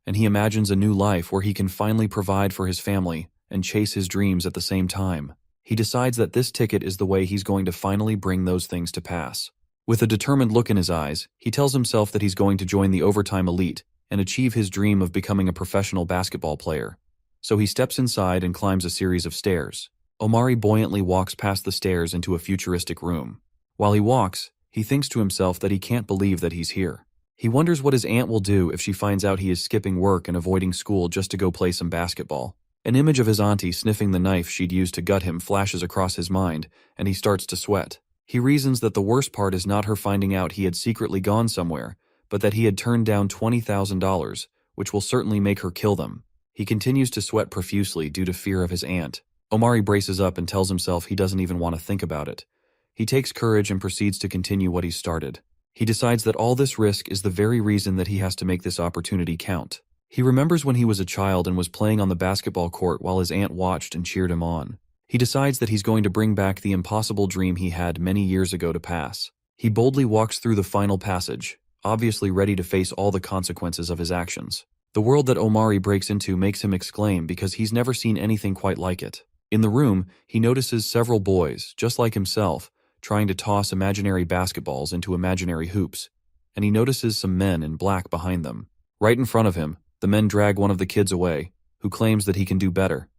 and he imagines a new life where he can finally provide for his family and chase his dreams at the same time. He decides that this ticket is the way he's going to finally bring those things to pass. With a determined look in his eyes, he tells himself that he's going to join the Overtime Elite and achieve his dream of becoming a professional basketball player. So he steps inside and climbs a series of stairs. Omari buoyantly walks past the stairs into a futuristic room. While he walks, he thinks to himself that he can't believe that he's here. He wonders what his aunt will do if she finds out he is skipping work and avoiding school just to go play some basketball. An image of his auntie sniffing the knife she'd used to gut him flashes across his mind, and he starts to sweat. He reasons that the worst part is not her finding out he had secretly gone somewhere, but that he had turned down $20,000, which will certainly make her kill them. He continues to sweat profusely due to fear of his aunt. Omari braces up and tells himself he doesn't even want to think about it. He takes courage and proceeds to continue what he started. He decides that all this risk is the very reason that he has to make this opportunity count. He remembers when he was a child and was playing on the basketball court while his aunt watched and cheered him on. He decides that he's going to bring back the impossible dream he had many years ago to pass. He boldly walks through the final passage, obviously ready to face all the consequences of his actions. The world that Omari breaks into makes him exclaim because he's never seen anything quite like it. In the room, he notices several boys, just like himself, trying to toss imaginary basketballs into imaginary hoops, and he notices some men in black behind them. Right in front of him, the men drag one of the kids away, who claims that he can do better.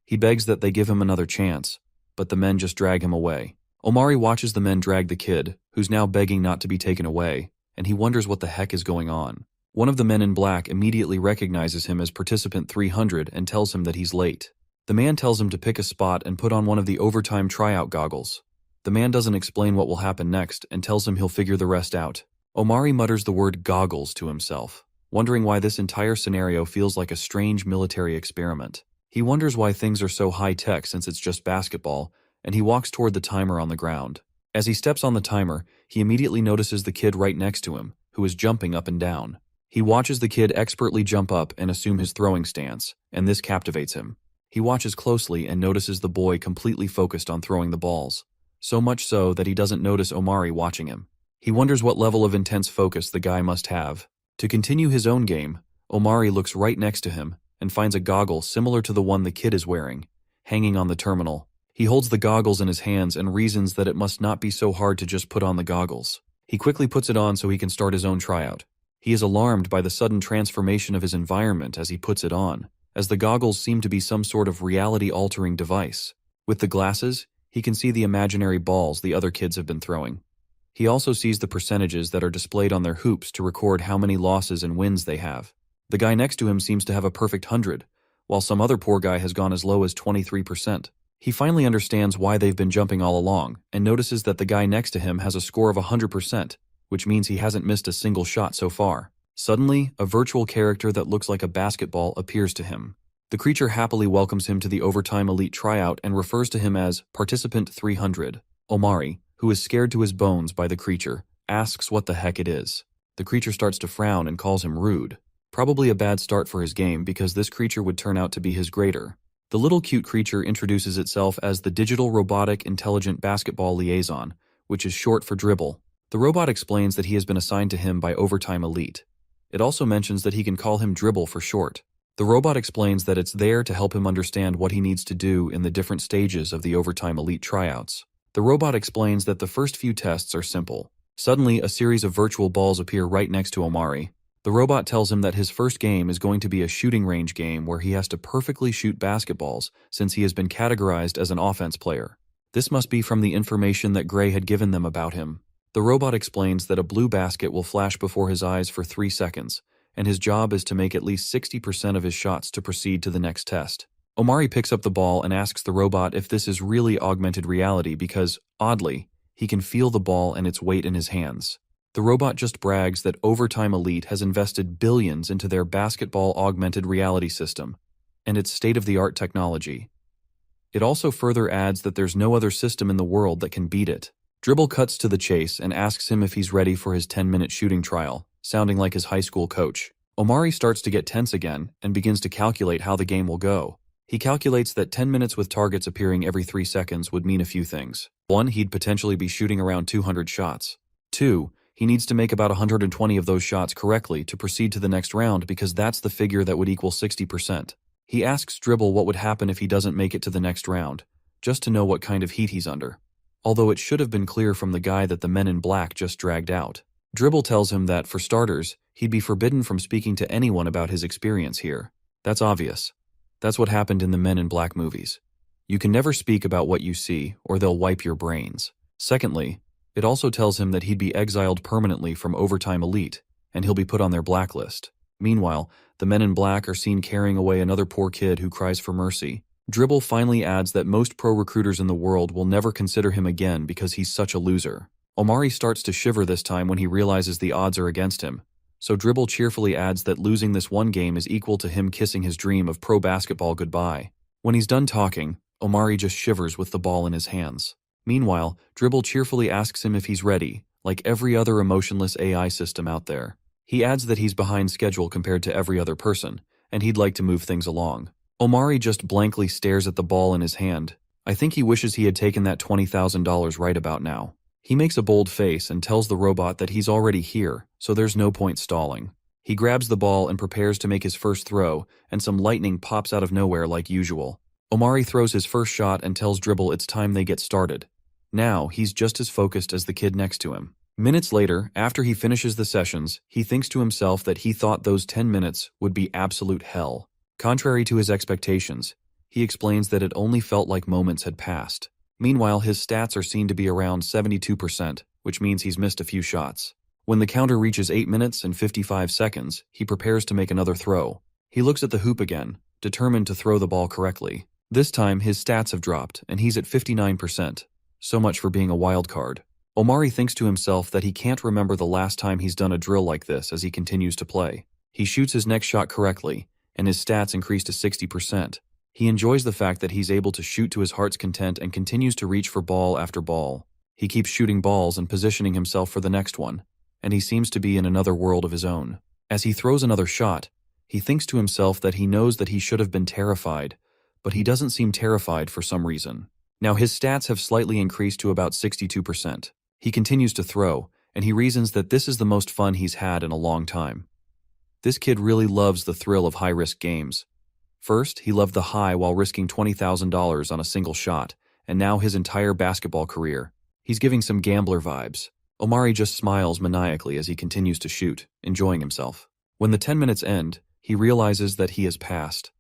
He begs that they give him another chance, but the men just drag him away. Omari watches the men drag the kid, who's now begging not to be taken away, and he wonders what the heck is going on. One of the men in black immediately recognizes him as participant 300 and tells him that he's late. The man tells him to pick a spot and put on one of the overtime tryout goggles. The man doesn't explain what will happen next and tells him he'll figure the rest out. Omari mutters the word goggles to himself, wondering why this entire scenario feels like a strange military experiment. He wonders why things are so high-tech since it's just basketball, and he walks toward the timer on the ground. As he steps on the timer, he immediately notices the kid right next to him, who is jumping up and down. He watches the kid expertly jump up and assume his throwing stance, and this captivates him. He watches closely and notices the boy completely focused on throwing the balls, so much so that he doesn't notice Omari watching him. He wonders what level of intense focus the guy must have. To continue his own game, Omari looks right next to him and finds a goggle similar to the one the kid is wearing, hanging on the terminal. He holds the goggles in his hands and reasons that it must not be so hard to just put on the goggles. He quickly puts it on so he can start his own tryout. He is alarmed by the sudden transformation of his environment as he puts it on, as the goggles seem to be some sort of reality-altering device. With the glasses, he can see the imaginary balls the other kids have been throwing. He also sees the percentages that are displayed on their hoops to record how many losses and wins they have. The guy next to him seems to have a perfect 100, while some other poor guy has gone as low as 23%. He finally understands why they've been jumping all along, and notices that the guy next to him has a score of 100%, which means he hasn't missed a single shot so far. Suddenly, a virtual character that looks like a basketball appears to him. The creature happily welcomes him to the Overtime Elite tryout and refers to him as Participant 300. Omari, who is scared to his bones by the creature, asks what the heck it is. The creature starts to frown and calls him rude. Probably a bad start for his game because this creature would turn out to be his grader. The little cute creature introduces itself as the Digital Robotic Intelligent Basketball Liaison, which is short for Dribble. The robot explains that he has been assigned to him by Overtime Elite. It also mentions that he can call him Dribble for short. The robot explains that it's there to help him understand what he needs to do in the different stages of the Overtime Elite tryouts. The robot explains that the first few tests are simple. Suddenly, a series of virtual balls appear right next to Omari. The robot tells him that his first game is going to be a shooting range game where he has to perfectly shoot basketballs since he has been categorized as an offense player. This must be from the information that Gray had given them about him. The robot explains that a blue basket will flash before his eyes for 3 seconds, and his job is to make at least 60% of his shots to proceed to the next test. Omari picks up the ball and asks the robot if this is really augmented reality because, oddly, he can feel the ball and its weight in his hands. The robot just brags that Overtime Elite has invested billions into their basketball augmented reality system and its state-of-the-art technology. It also further adds that there's no other system in the world that can beat it. Dribble cuts to the chase and asks him if he's ready for his 10-minute shooting trial, sounding like his high school coach. Omari starts to get tense again and begins to calculate how the game will go. He calculates that 10 minutes with targets appearing every 3 seconds would mean a few things. 1, he'd potentially be shooting around 200 shots. 2, he needs to make about 120 of those shots correctly to proceed to the next round because that's the figure that would equal 60%. He asks Dribble what would happen if he doesn't make it to the next round, just to know what kind of heat he's under. Although it should have been clear from the guy that the men in black just dragged out. Dribble tells him that, for starters, he'd be forbidden from speaking to anyone about his experience here. That's obvious. That's what happened in the Men in Black movies. You can never speak about what you see, or they'll wipe your brains. Secondly, it also tells him that he'd be exiled permanently from Overtime Elite, and he'll be put on their blacklist. Meanwhile, the Men in Black are seen carrying away another poor kid who cries for mercy. Dribble finally adds that most pro recruiters in the world will never consider him again because he's such a loser. Omari starts to shiver this time when he realizes the odds are against him, so Dribble cheerfully adds that losing this one game is equal to him kissing his dream of pro basketball goodbye. When he's done talking, Omari just shivers with the ball in his hands. Meanwhile, Dribble cheerfully asks him if he's ready, like every other emotionless AI system out there. He adds that he's behind schedule compared to every other person, and he'd like to move things along. Omari just blankly stares at the ball in his hand. I think he wishes he had taken that $20,000 right about now. He makes a bold face and tells the robot that he's already here, so there's no point stalling. He grabs the ball and prepares to make his first throw, and some lightning pops out of nowhere like usual. Omari throws his first shot and tells Dribble it's time they get started. Now, he's just as focused as the kid next to him. Minutes later, after he finishes the sessions, he thinks to himself that he thought those 10 minutes would be absolute hell. Contrary to his expectations, he explains that it only felt like moments had passed. Meanwhile, his stats are seen to be around 72%, which means he's missed a few shots. When the counter reaches 8 minutes and 55 seconds, he prepares to make another throw. He looks at the hoop again, determined to throw the ball correctly. This time, his stats have dropped, and he's at 59%. So much for being a wild card. Omari thinks to himself that he can't remember the last time he's done a drill like this as he continues to play. He shoots his next shot correctly, and his stats increase to 60%. He enjoys the fact that he's able to shoot to his heart's content and continues to reach for ball after ball. He keeps shooting balls and positioning himself for the next one, and he seems to be in another world of his own. As he throws another shot, he thinks to himself that he knows that he should have been terrified, but he doesn't seem terrified for some reason. Now his stats have slightly increased to about 62%. He continues to throw, and he reasons that this is the most fun he's had in a long time. This kid really loves the thrill of high-risk games. First, he loved the high while risking $20,000 on a single shot, and now his entire basketball career. He's giving some gambler vibes. Omari just smiles maniacally as he continues to shoot, enjoying himself. When the 10 minutes end, he realizes that he has passed.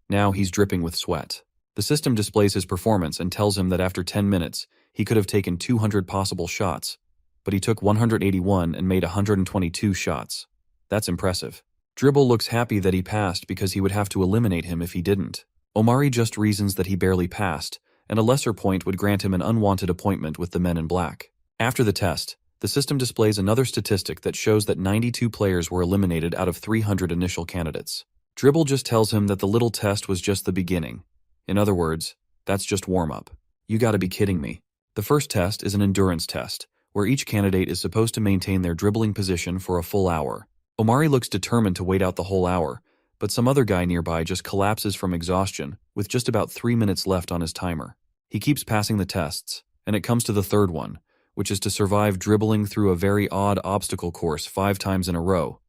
Now he's dripping with sweat. The system displays his performance and tells him that after 10 minutes, he could have taken 200 possible shots, but he took 181 and made 122 shots. That's impressive. Dribble looks happy that he passed because he would have to eliminate him if he didn't. Omari just reasons that he barely passed, and a lesser point would grant him an unwanted appointment with the Men in Black. After the test, the system displays another statistic that shows that 92 players were eliminated out of 300 initial candidates. Dribble just tells him that the little test was just the beginning. In other words, that's just warm-up. You gotta be kidding me. The first test is an endurance test, where each candidate is supposed to maintain their dribbling position for a full hour. Omari looks determined to wait out the whole hour, but some other guy nearby just collapses from exhaustion with just about 3 minutes left on his timer. He keeps passing the tests, and it comes to the third one, which is to survive dribbling through a very odd obstacle course 5 times in a row.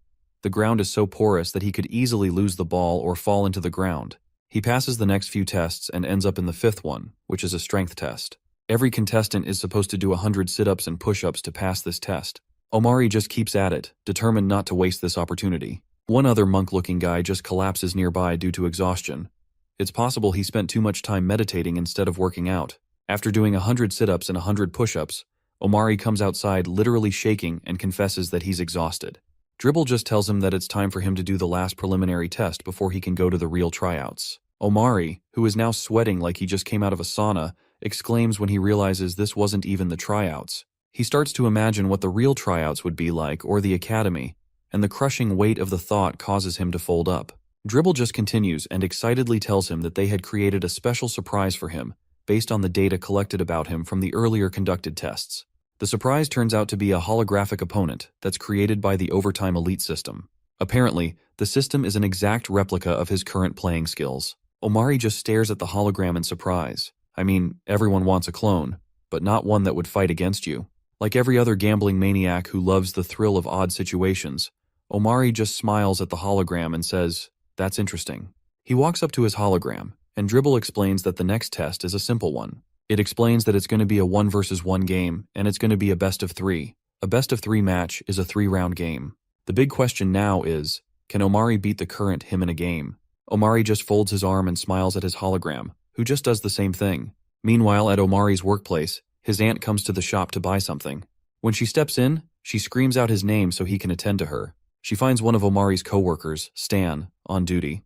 The ground is so porous that he could easily lose the ball or fall into the ground. He passes the next few tests and ends up in the 5th one, which is a strength test. Every contestant is supposed to do 100 sit-ups and push-ups to pass this test. Omari just keeps at it, determined not to waste this opportunity. One other monk-looking guy just collapses nearby due to exhaustion. It's possible he spent too much time meditating instead of working out. After doing 100 sit-ups and 100 push-ups, Omari comes outside literally shaking and confesses that he's exhausted. Dribble just tells him that it's time for him to do the last preliminary test before he can go to the real tryouts. Omari, who is now sweating like he just came out of a sauna, exclaims when he realizes this wasn't even the tryouts. He starts to imagine what the real tryouts would be like or the academy, and the crushing weight of the thought causes him to fold up. Dribble just continues and excitedly tells him that they had created a special surprise for him, based on the data collected about him from the earlier conducted tests. The surprise turns out to be a holographic opponent that's created by the Overtime Elite system. Apparently, the system is an exact replica of his current playing skills. Omari just stares at the hologram in surprise. I mean, everyone wants a clone, but not one that would fight against you. Like every other gambling maniac who loves the thrill of odd situations, Omari just smiles at the hologram and says, "That's interesting." He walks up to his hologram, and Dribble explains that the next test is a simple one. It explains that it's going to be a 1 versus 1 game, and it's going to be a best of 3. A best of 3 match is a 3-round game. The big question now is, can Omari beat the current him in a game? Omari just folds his arm and smiles at his hologram, who just does the same thing. Meanwhile, at Omari's workplace, his aunt comes to the shop to buy something. When she steps in, she screams out his name so he can attend to her. She finds one of Omari's co-workers, Stan, on duty.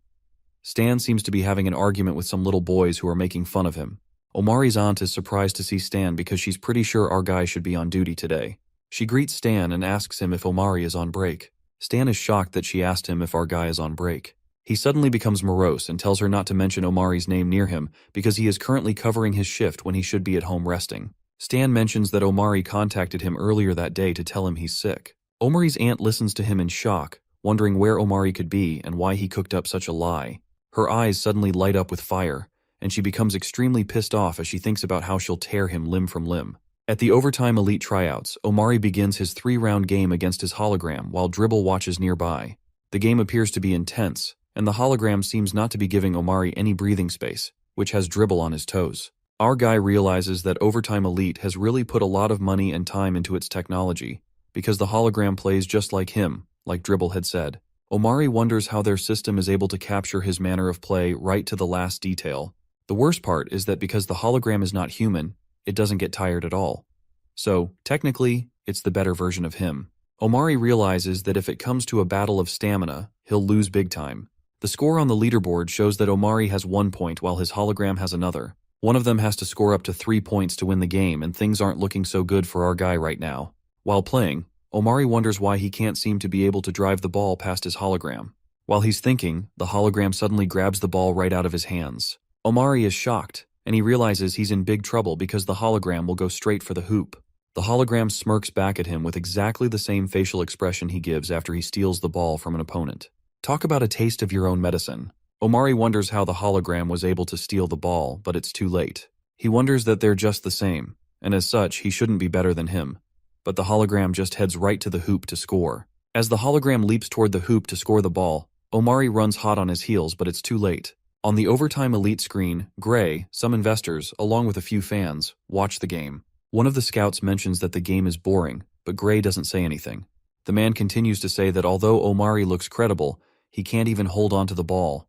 Stan seems to be having an argument with some little boys who are making fun of him. Omari's aunt is surprised to see Stan because she's pretty sure our guy should be on duty today. She greets Stan and asks him if Omari is on break. Stan is shocked that she asked him if our guy is on break. He suddenly becomes morose and tells her not to mention Omari's name near him because he is currently covering his shift when he should be at home resting. Stan mentions that Omari contacted him earlier that day to tell him he's sick. Omari's aunt listens to him in shock, wondering where Omari could be and why he cooked up such a lie. Her eyes suddenly light up with fire, and she becomes extremely pissed off as she thinks about how she'll tear him limb from limb. At the Overtime Elite tryouts, Omari begins his 3-round game against his hologram while Dribble watches nearby. The game appears to be intense, and the hologram seems not to be giving Omari any breathing space, which has Dribble on his toes. Our guy realizes that Overtime Elite has really put a lot of money and time into its technology, because the hologram plays just like him, like Dribble had said. Omari wonders how their system is able to capture his manner of play right to the last detail. The worst part is that because the hologram is not human, it doesn't get tired at all. So, technically, it's the better version of him. Omari realizes that if it comes to a battle of stamina, he'll lose big time. The score on the leaderboard shows that Omari has 1 point while his hologram has another. One of them has to score up to 3 points to win the game, and things aren't looking so good for our guy right now. While playing, Omari wonders why he can't seem to be able to drive the ball past his hologram. While he's thinking, the hologram suddenly grabs the ball right out of his hands. Omari is shocked, and he realizes he's in big trouble because the hologram will go straight for the hoop. The hologram smirks back at him with exactly the same facial expression he gives after he steals the ball from an opponent. Talk about a taste of your own medicine. Omari wonders how the hologram was able to steal the ball, but it's too late. He wonders that they're just the same, and as such, he shouldn't be better than him. But the hologram just heads right to the hoop to score. As the hologram leaps toward the hoop to score the ball, Omari runs hot on his heels, but it's too late. On the Overtime Elite screen, Gray, some investors, along with a few fans, watch the game. One of the scouts mentions that the game is boring, but Gray doesn't say anything. The man continues to say that although Omari looks credible, he can't even hold on to the ball.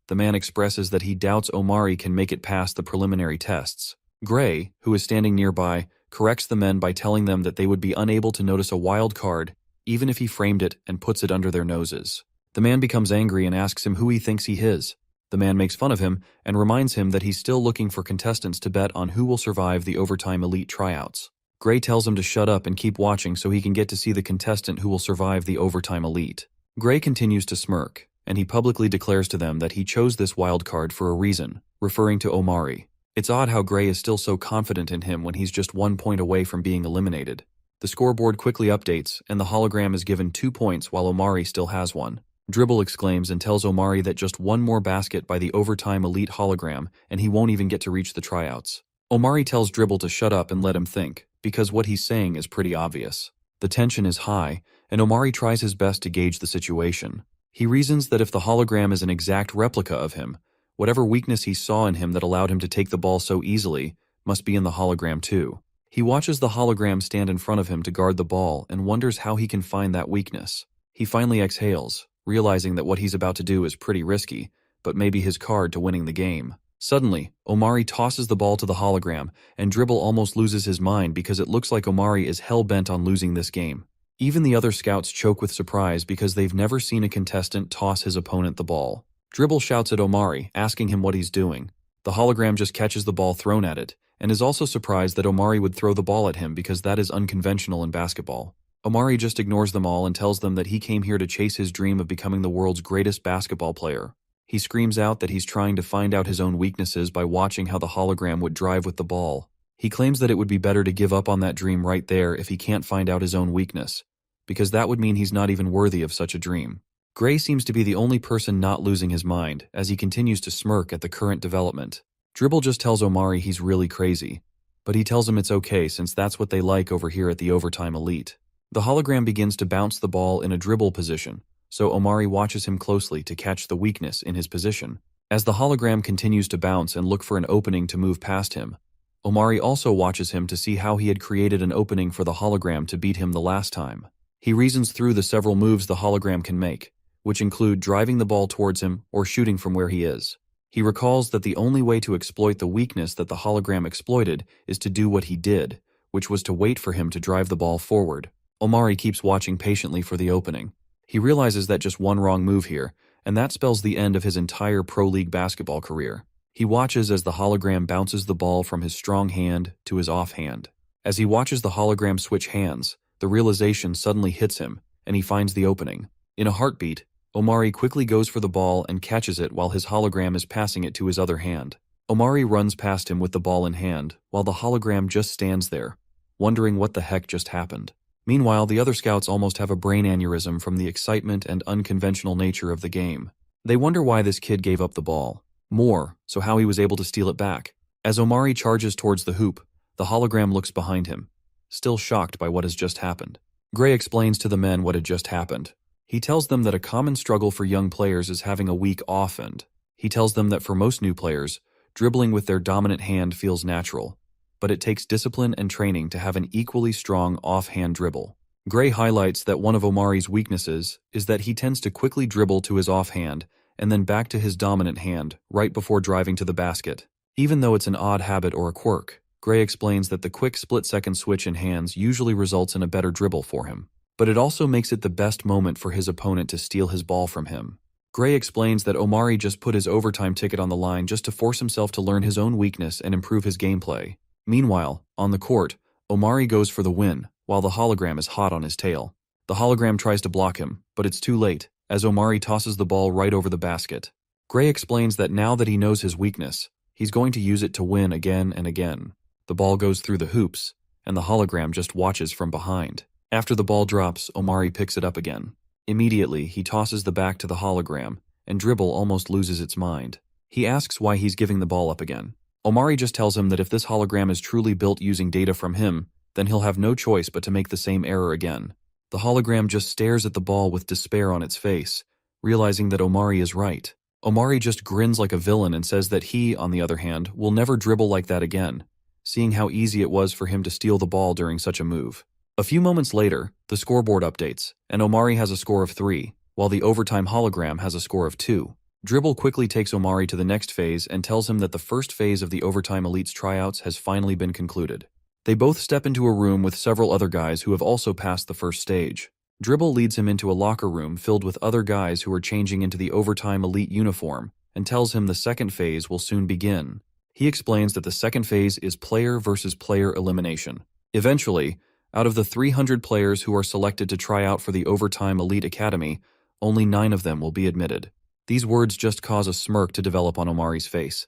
The man expresses that he doubts Omari can make it past the preliminary tests. Gray, who is standing nearby, corrects the men by telling them that they would be unable to notice a wild card, even if he framed it and puts it under their noses. The man becomes angry and asks him who he thinks he is. The man makes fun of him and reminds him that he's still looking for contestants to bet on who will survive the Overtime Elite tryouts. Gray tells him to shut up and keep watching so he can get to see the contestant who will survive the Overtime Elite. Gray continues to smirk, and he publicly declares to them that he chose this wild card for a reason, referring to Omari. It's odd how Gray is still so confident in him when he's just 1 point away from being eliminated. The scoreboard quickly updates, and the hologram is given 2 points while Omari still has 1. Dribble exclaims and tells Omari that just 1 more basket by the Overtime Elite hologram, and he won't even get to reach the tryouts. Omari tells Dribble to shut up and let him think, because what he's saying is pretty obvious. The tension is high, and Omari tries his best to gauge the situation. He reasons that if the hologram is an exact replica of him, whatever weakness he saw in him that allowed him to take the ball so easily must be in the hologram too. He watches the hologram stand in front of him to guard the ball and wonders how he can find that weakness. He finally exhales, realizing that what he's about to do is pretty risky, but maybe his card to winning the game. Suddenly, Omari tosses the ball to the hologram, and Dribble almost loses his mind because it looks like Omari is hell-bent on losing this game. Even the other scouts choke with surprise because they've never seen a contestant toss his opponent the ball. Dribble shouts at Omari, asking him what he's doing. The hologram just catches the ball thrown at it, and is also surprised that Omari would throw the ball at him because that is unconventional in basketball. Omari just ignores them all and tells them that he came here to chase his dream of becoming the world's greatest basketball player. He screams out that he's trying to find out his own weaknesses by watching how the hologram would drive with the ball. He claims that it would be better to give up on that dream right there if he can't find out his own weakness, because that would mean he's not even worthy of such a dream. Gray seems to be the only person not losing his mind, as he continues to smirk at the current development. Dribble just tells Omari he's really crazy, but he tells him it's okay since that's what they like over here at the Overtime Elite. The hologram begins to bounce the ball in a dribble position, so Omari watches him closely to catch the weakness in his position. As the hologram continues to bounce and look for an opening to move past him, Omari also watches him to see how he had created an opening for the hologram to beat him the last time. He reasons through the several moves the hologram can make, which include driving the ball towards him or shooting from where he is. He recalls that the only way to exploit the weakness that the hologram exploited is to do what he did, which was to wait for him to drive the ball forward. Omari keeps watching patiently for the opening. He realizes that just one wrong move here, and that spells the end of his entire Pro League basketball career. He watches as the hologram bounces the ball from his strong hand to his off hand. As he watches the hologram switch hands, the realization suddenly hits him, and he finds the opening. In a heartbeat, Omari quickly goes for the ball and catches it while his hologram is passing it to his other hand. Omari runs past him with the ball in hand, while the hologram just stands there, wondering what the heck just happened. Meanwhile, the other scouts almost have a brain aneurysm from the excitement and unconventional nature of the game. They wonder why this kid gave up the ball. More, so how he was able to steal it back. As Omari charges towards the hoop, the hologram looks behind him, still shocked by what has just happened. Gray explains to the men what had just happened. He tells them that a common struggle for young players is having a weak off-end. He tells them that for most new players, dribbling with their dominant hand feels natural, but it takes discipline and training to have an equally strong off-hand dribble. Gray highlights that one of Omari's weaknesses is that he tends to quickly dribble to his offhand and then back to his dominant hand right before driving to the basket. Even though it's an odd habit or a quirk, Gray explains that the quick split-second switch in hands usually results in a better dribble for him, but it also makes it the best moment for his opponent to steal his ball from him. Gray explains that Omari just put his overtime ticket on the line just to force himself to learn his own weakness and improve his gameplay. Meanwhile, on the court, Omari goes for the win, while the hologram is hot on his tail. The hologram tries to block him, but it's too late, as Omari tosses the ball right over the basket. Gray explains that now that he knows his weakness, he's going to use it to win again and again. The ball goes through the hoops, and the hologram just watches from behind. After the ball drops, Omari picks it up again. Immediately, he tosses the back to the hologram, and Dribble almost loses its mind. He asks why he's giving the ball up again. Omari just tells him that if this hologram is truly built using data from him, then he'll have no choice but to make the same error again. The hologram just stares at the ball with despair on its face, realizing that Omari is right. Omari just grins like a villain and says that he, on the other hand, will never dribble like that again, seeing how easy it was for him to steal the ball during such a move. A few moments later, the scoreboard updates, and Omari has a score of 3, while the overtime hologram has a score of 2. Dribble quickly takes Omari to the next phase and tells him that the first phase of the Overtime Elite's tryouts has finally been concluded. They both step into a room with several other guys who have also passed the first stage. Dribble leads him into a locker room filled with other guys who are changing into the Overtime Elite uniform and tells him the second phase will soon begin. He explains that the second phase is player versus player elimination. Eventually, out of the 300 players who are selected to try out for the Overtime Elite Academy, only 9 of them will be admitted. These words just cause a smirk to develop on Omari's face,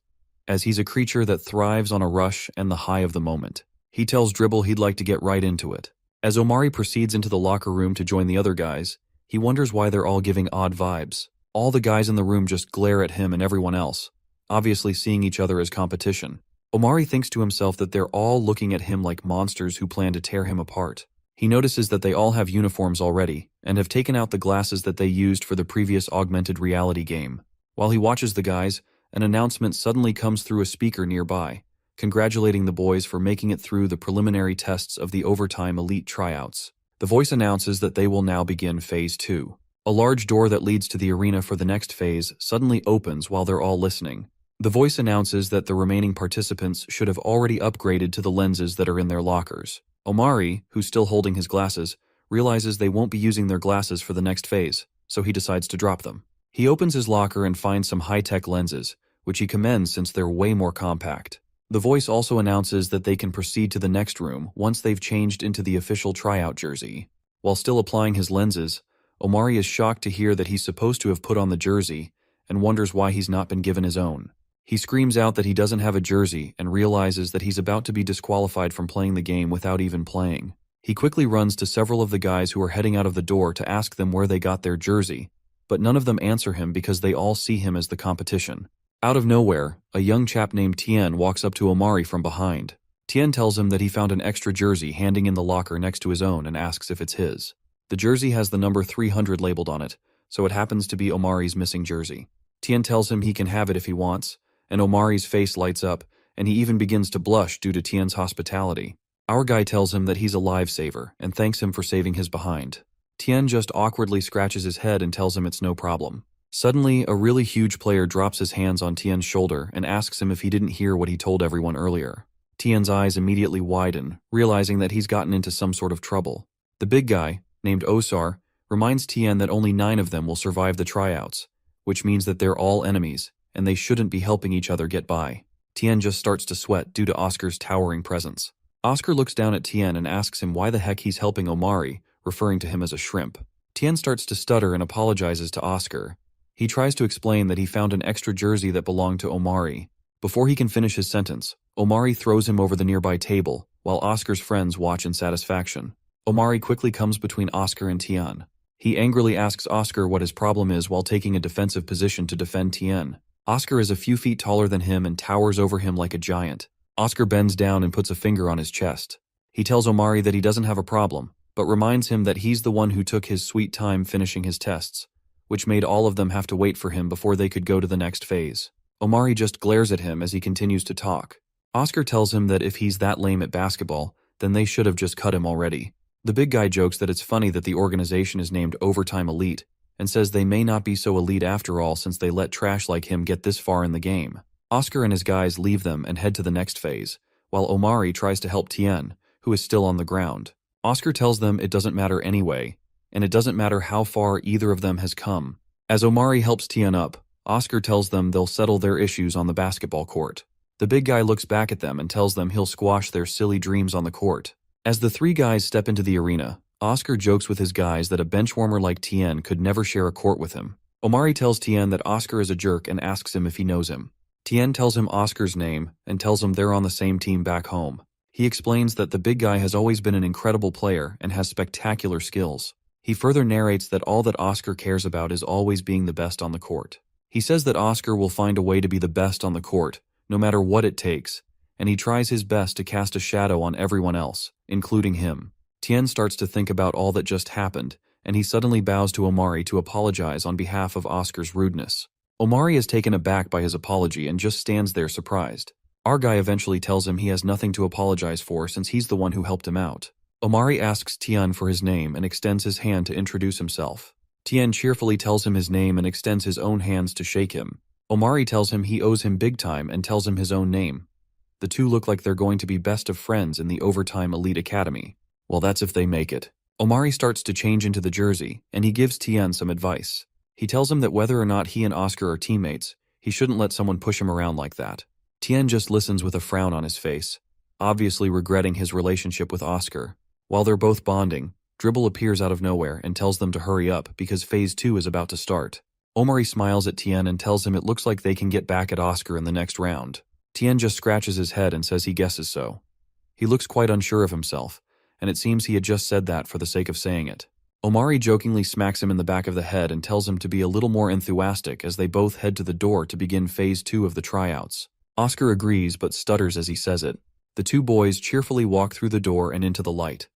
as he's a creature that thrives on a rush and the high of the moment. He tells Dribble he'd like to get right into it. As Omari proceeds into the locker room to join the other guys, he wonders why they're all giving odd vibes. All the guys in the room just glare at him and everyone else, obviously seeing each other as competition. Omari thinks to himself that they're all looking at him like monsters who plan to tear him apart. He notices that they all have uniforms already, and have taken out the glasses that they used for the previous augmented reality game. While he watches the guys, an announcement suddenly comes through a speaker nearby, congratulating the boys for making it through the preliminary tests of the Overtime Elite tryouts. The voice announces that they will now begin Phase 2. A large door that leads to the arena for the next phase suddenly opens while they're all listening. The voice announces that the remaining participants should have already upgraded to the lenses that are in their lockers. Omari, who's still holding his glasses, realizes they won't be using their glasses for the next phase, so he decides to drop them. He opens his locker and finds some high-tech lenses, which he commends since they're way more compact. The voice also announces that they can proceed to the next room once they've changed into the official tryout jersey. While still applying his lenses, Omari is shocked to hear that he's supposed to have put on the jersey and wonders why he's not been given his own. He screams out that he doesn't have a jersey and realizes that he's about to be disqualified from playing the game without even playing. He quickly runs to several of the guys who are heading out of the door to ask them where they got their jersey, but none of them answer him because they all see him as the competition. Out of nowhere, a young chap named Tien walks up to Omari from behind. Tien tells him that he found an extra jersey handing in the locker next to his own and asks if it's his. The jersey has the number 300 labeled on it, so it happens to be Omari's missing jersey. Tien tells him he can have it if he wants, and Omari's face lights up, and he even begins to blush due to Tien's hospitality. Our guy tells him that he's a lifesaver and thanks him for saving his behind. Tien just awkwardly scratches his head and tells him it's no problem. Suddenly, a really huge player drops his hands on Tien's shoulder and asks him if he didn't hear what he told everyone earlier. Tien's eyes immediately widen, realizing that he's gotten into some sort of trouble. The big guy, named Osar, reminds Tien that only 9 of them will survive the tryouts, which means that they're all enemies, and they shouldn't be helping each other get by. Tien just starts to sweat due to Oscar's towering presence. Oscar looks down at Tien and asks him why the heck he's helping Omari, referring to him as a shrimp. Tien starts to stutter and apologizes to Oscar. He tries to explain that he found an extra jersey that belonged to Omari. Before he can finish his sentence, Omari throws him over the nearby table, while Oscar's friends watch in satisfaction. Omari quickly comes between Oscar and Tien. He angrily asks Oscar what his problem is while taking a defensive position to defend Tien. Oscar is a few feet taller than him and towers over him like a giant. Oscar bends down and puts a finger on his chest. He tells Omari that he doesn't have a problem, but reminds him that he's the one who took his sweet time finishing his tests, which made all of them have to wait for him before they could go to the next phase. Omari just glares at him as he continues to talk. Oscar tells him that if he's that lame at basketball, then they should have just cut him already. The big guy jokes that it's funny that the organization is named Overtime Elite, and says they may not be so elite after all since they let trash like him get this far in the game. Oscar and his guys leave them and head to the next phase, while Omari tries to help Tien, who is still on the ground. Oscar tells them it doesn't matter anyway, and it doesn't matter how far either of them has come. As Omari helps Tien up, Oscar tells them they'll settle their issues on the basketball court. The big guy looks back at them and tells them he'll squash their silly dreams on the court. As the 3 guys step into the arena, Oscar jokes with his guys that a benchwarmer like Tien could never share a court with him. Omari tells Tien that Oscar is a jerk and asks him if he knows him. Tien tells him Oscar's name and tells him they're on the same team back home. He explains that the big guy has always been an incredible player and has spectacular skills. He further narrates that all that Oscar cares about is always being the best on the court. He says that Oscar will find a way to be the best on the court, no matter what it takes, and he tries his best to cast a shadow on everyone else, including him. Tien starts to think about all that just happened, and he suddenly bows to Omari to apologize on behalf of Oscar's rudeness. Omari is taken aback by his apology and just stands there surprised. Our guy eventually tells him he has nothing to apologize for since he's the one who helped him out. Omari asks Tien for his name and extends his hand to introduce himself. Tien cheerfully tells him his name and extends his own hands to shake him. Omari tells him he owes him big time and tells him his own name. The two look like they're going to be best of friends in the Overtime Elite Academy. Well, that's if they make it. Omari starts to change into the jersey, and he gives Tien some advice. He tells him that whether or not he and Oscar are teammates, he shouldn't let someone push him around like that. Tien just listens with a frown on his face, obviously regretting his relationship with Oscar. While they're both bonding, Dribble appears out of nowhere and tells them to hurry up because Phase 2 is about to start. Omari smiles at Tien and tells him it looks like they can get back at Oscar in the next round. Tien just scratches his head and says he guesses so. He looks quite unsure of himself, and it seems he had just said that for the sake of saying it. Omari jokingly smacks him in the back of the head and tells him to be a little more enthusiastic as they both head to the door to begin Phase 2 of the tryouts. Oscar agrees but stutters as he says it. The two boys cheerfully walk through the door and into the light.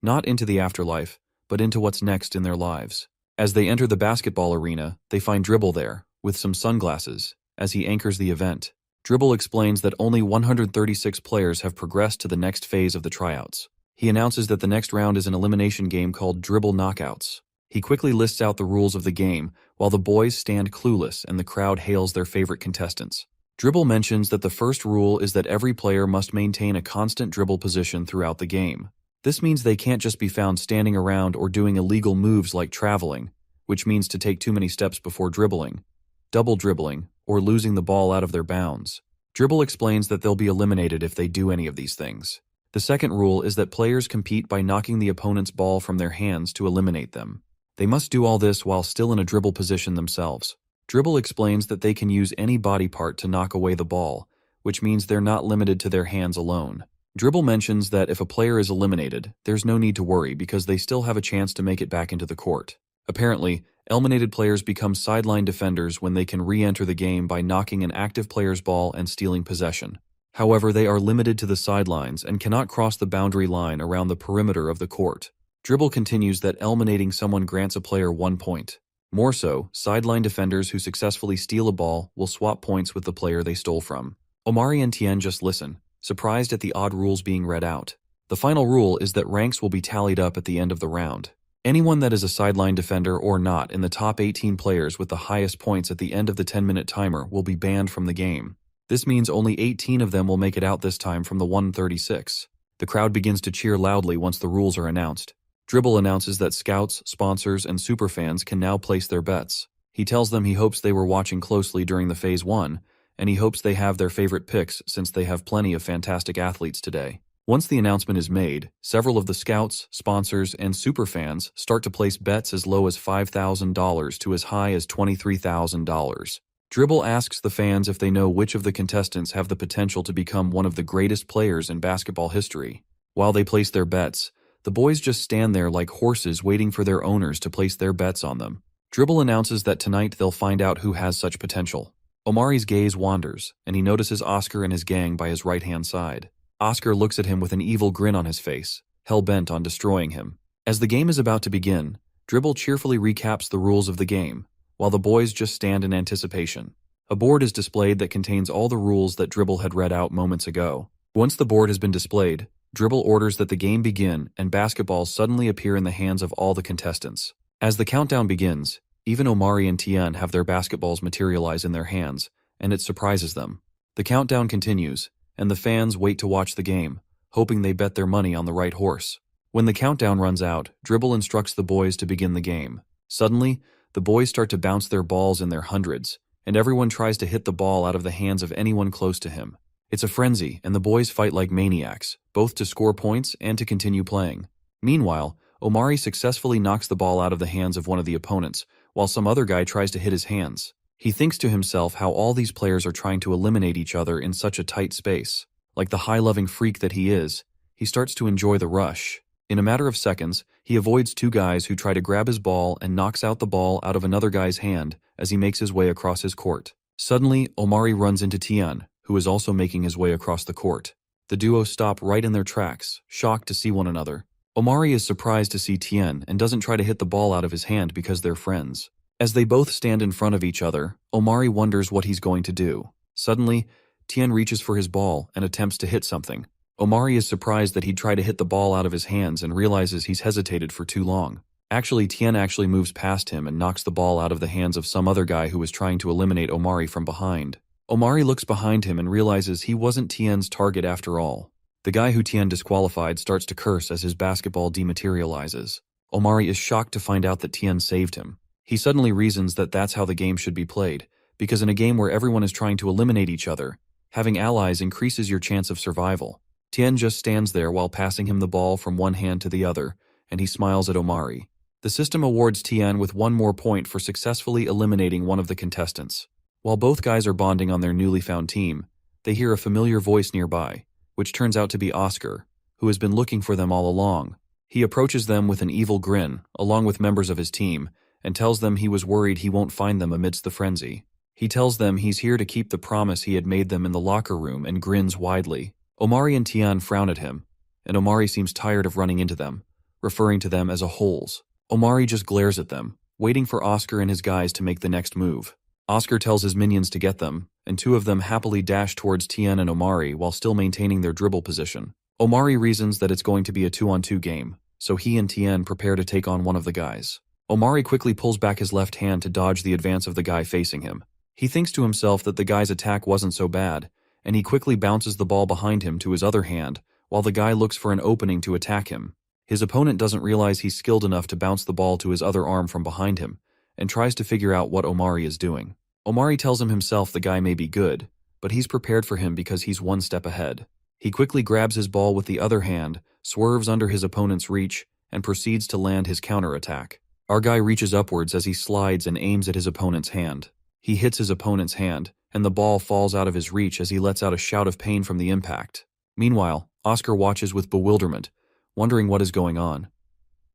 Not into the afterlife, but into what's next in their lives. As they enter the basketball arena, they find Dribble there, with some sunglasses, as he anchors the event. Dribble explains that only 136 players have progressed to the next phase of the tryouts. He announces that the next round is an elimination game called Dribble Knockouts. He quickly lists out the rules of the game, while the boys stand clueless and the crowd hails their favorite contestants. Dribble mentions that the first rule is that every player must maintain a constant dribble position throughout the game. This means they can't just be found standing around or doing illegal moves like traveling, which means to take too many steps before dribbling, double dribbling, or losing the ball out of their bounds. Dribble explains that they'll be eliminated if they do any of these things. The second rule is that players compete by knocking the opponent's ball from their hands to eliminate them. They must do all this while still in a dribble position themselves. Dribble explains that they can use any body part to knock away the ball, which means they're not limited to their hands alone. Dribble mentions that if a player is eliminated, there's no need to worry because they still have a chance to make it back into the court. Apparently, eliminated players become sideline defenders when they can re-enter the game by knocking an active player's ball and stealing possession. However, they are limited to the sidelines and cannot cross the boundary line around the perimeter of the court. Dribble continues that eliminating someone grants a player 1 point. More so, sideline defenders who successfully steal a ball will swap points with the player they stole from. Omari and Tien just listen, surprised at the odd rules being read out. The final rule is that ranks will be tallied up at the end of the round. Anyone that is a sideline defender or not in the top 18 players with the highest points at the end of the 10-minute timer will be banned from the game. This means only 18 of them will make it out this time from the 136. The crowd begins to cheer loudly once the rules are announced. Dribble announces that scouts, sponsors, and superfans can now place their bets. He tells them he hopes they were watching closely during the Phase 1, and he hopes they have their favorite picks since they have plenty of fantastic athletes today. Once the announcement is made, several of the scouts, sponsors, and superfans start to place bets as low as $5,000 to as high as $23,000. Dribble asks the fans if they know which of the contestants have the potential to become one of the greatest players in basketball history. While they place their bets, the boys just stand there like horses waiting for their owners to place their bets on them. Dribble announces that tonight they'll find out who has such potential. Omari's gaze wanders, and he notices Oscar and his gang by his right-hand side. Oscar looks at him with an evil grin on his face, hell-bent on destroying him. As the game is about to begin, Dribble cheerfully recaps the rules of the game, while the boys just stand in anticipation. A board is displayed that contains all the rules that Dribble had read out moments ago. Once the board has been displayed, Dribble orders that the game begin and basketballs suddenly appear in the hands of all the contestants. As the countdown begins, even Omari and Tien have their basketballs materialize in their hands, and it surprises them. The countdown continues, and the fans wait to watch the game, hoping they bet their money on the right horse. When the countdown runs out, Dribble instructs the boys to begin the game. Suddenly, the boys start to bounce their balls in their hundreds, and everyone tries to hit the ball out of the hands of anyone close to him. It's a frenzy, and the boys fight like maniacs, both to score points and to continue playing. Meanwhile, Omari successfully knocks the ball out of the hands of one of the opponents, while some other guy tries to hit his hands. He thinks to himself how all these players are trying to eliminate each other in such a tight space. Like the high-loving freak that he is, he starts to enjoy the rush. In a matter of seconds, he avoids two guys who try to grab his ball and knocks out the ball out of another guy's hand as he makes his way across his court. Suddenly, Omari runs into Tien, who is also making his way across the court. The duo stop right in their tracks, shocked to see one another. Omari is surprised to see Tien and doesn't try to hit the ball out of his hand because they're friends. As they both stand in front of each other, Omari wonders what he's going to do. Suddenly, Tien reaches for his ball and attempts to hit something. Omari is surprised that he'd try to hit the ball out of his hands and realizes he's hesitated for too long. Tien actually moves past him and knocks the ball out of the hands of some other guy who was trying to eliminate Omari from behind. Omari looks behind him and realizes he wasn't Tien's target after all. The guy who Tien disqualified starts to curse as his basketball dematerializes. Omari is shocked to find out that Tien saved him. He suddenly reasons that that's how the game should be played, because in a game where everyone is trying to eliminate each other, having allies increases your chance of survival. Tien just stands there while passing him the ball from one hand to the other, and he smiles at Omari. The system awards Tien with one more point for successfully eliminating one of the contestants. While both guys are bonding on their newly found team, they hear a familiar voice nearby, which turns out to be Oscar, who has been looking for them all along. He approaches them with an evil grin, along with members of his team, and tells them he was worried he won't find them amidst the frenzy. He tells them he's here to keep the promise he had made them in the locker room and grins widely. Omari and Tien frown at him, and Omari seems tired of running into them, referring to them as a holes. Omari just glares at them, waiting for Oscar and his guys to make the next move. Oscar tells his minions to get them, and two of them happily dash towards Tien and Omari while still maintaining their dribble position. Omari reasons that it's going to be a 2-on-2 game, so he and Tien prepare to take on one of the guys. Omari quickly pulls back his left hand to dodge the advance of the guy facing him. He thinks to himself that the guy's attack wasn't so bad, and he quickly bounces the ball behind him to his other hand, while the guy looks for an opening to attack him. His opponent doesn't realize he's skilled enough to bounce the ball to his other arm from behind him, and tries to figure out what Omari is doing. Omari tells him himself the guy may be good, but he's prepared for him because he's one step ahead. He quickly grabs his ball with the other hand, swerves under his opponent's reach, and proceeds to land his counterattack. Our guy reaches upwards as he slides and aims at his opponent's hand. He hits his opponent's hand, and the ball falls out of his reach as he lets out a shout of pain from the impact. Meanwhile, Oscar watches with bewilderment, wondering what is going on.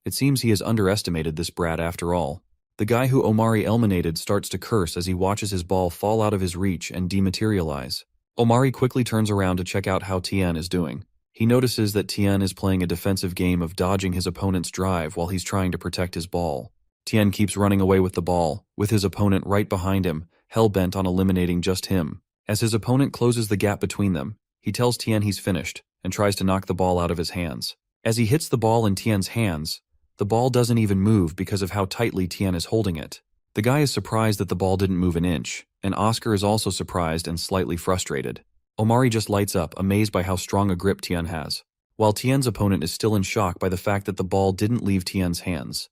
It seems he has underestimated this brat after all. The guy who Omari eliminated starts to curse as he watches his ball fall out of his reach and dematerialize. Omari quickly turns around to check out how Tien is doing. He notices that Tien is playing a defensive game of dodging his opponent's drive while he's trying to protect his ball. Tien keeps running away with the ball, with his opponent right behind him, hell-bent on eliminating just him. As his opponent closes the gap between them, he tells Tien he's finished and tries to knock the ball out of his hands. As he hits the ball in Tien's hands, the ball doesn't even move because of how tightly Tien is holding it. The guy is surprised that the ball didn't move an inch, and Oscar is also surprised and slightly frustrated. Omari just lights up, amazed by how strong a grip Tien has, while Tien's opponent is still in shock by the fact that the ball didn't leave Tien's hands.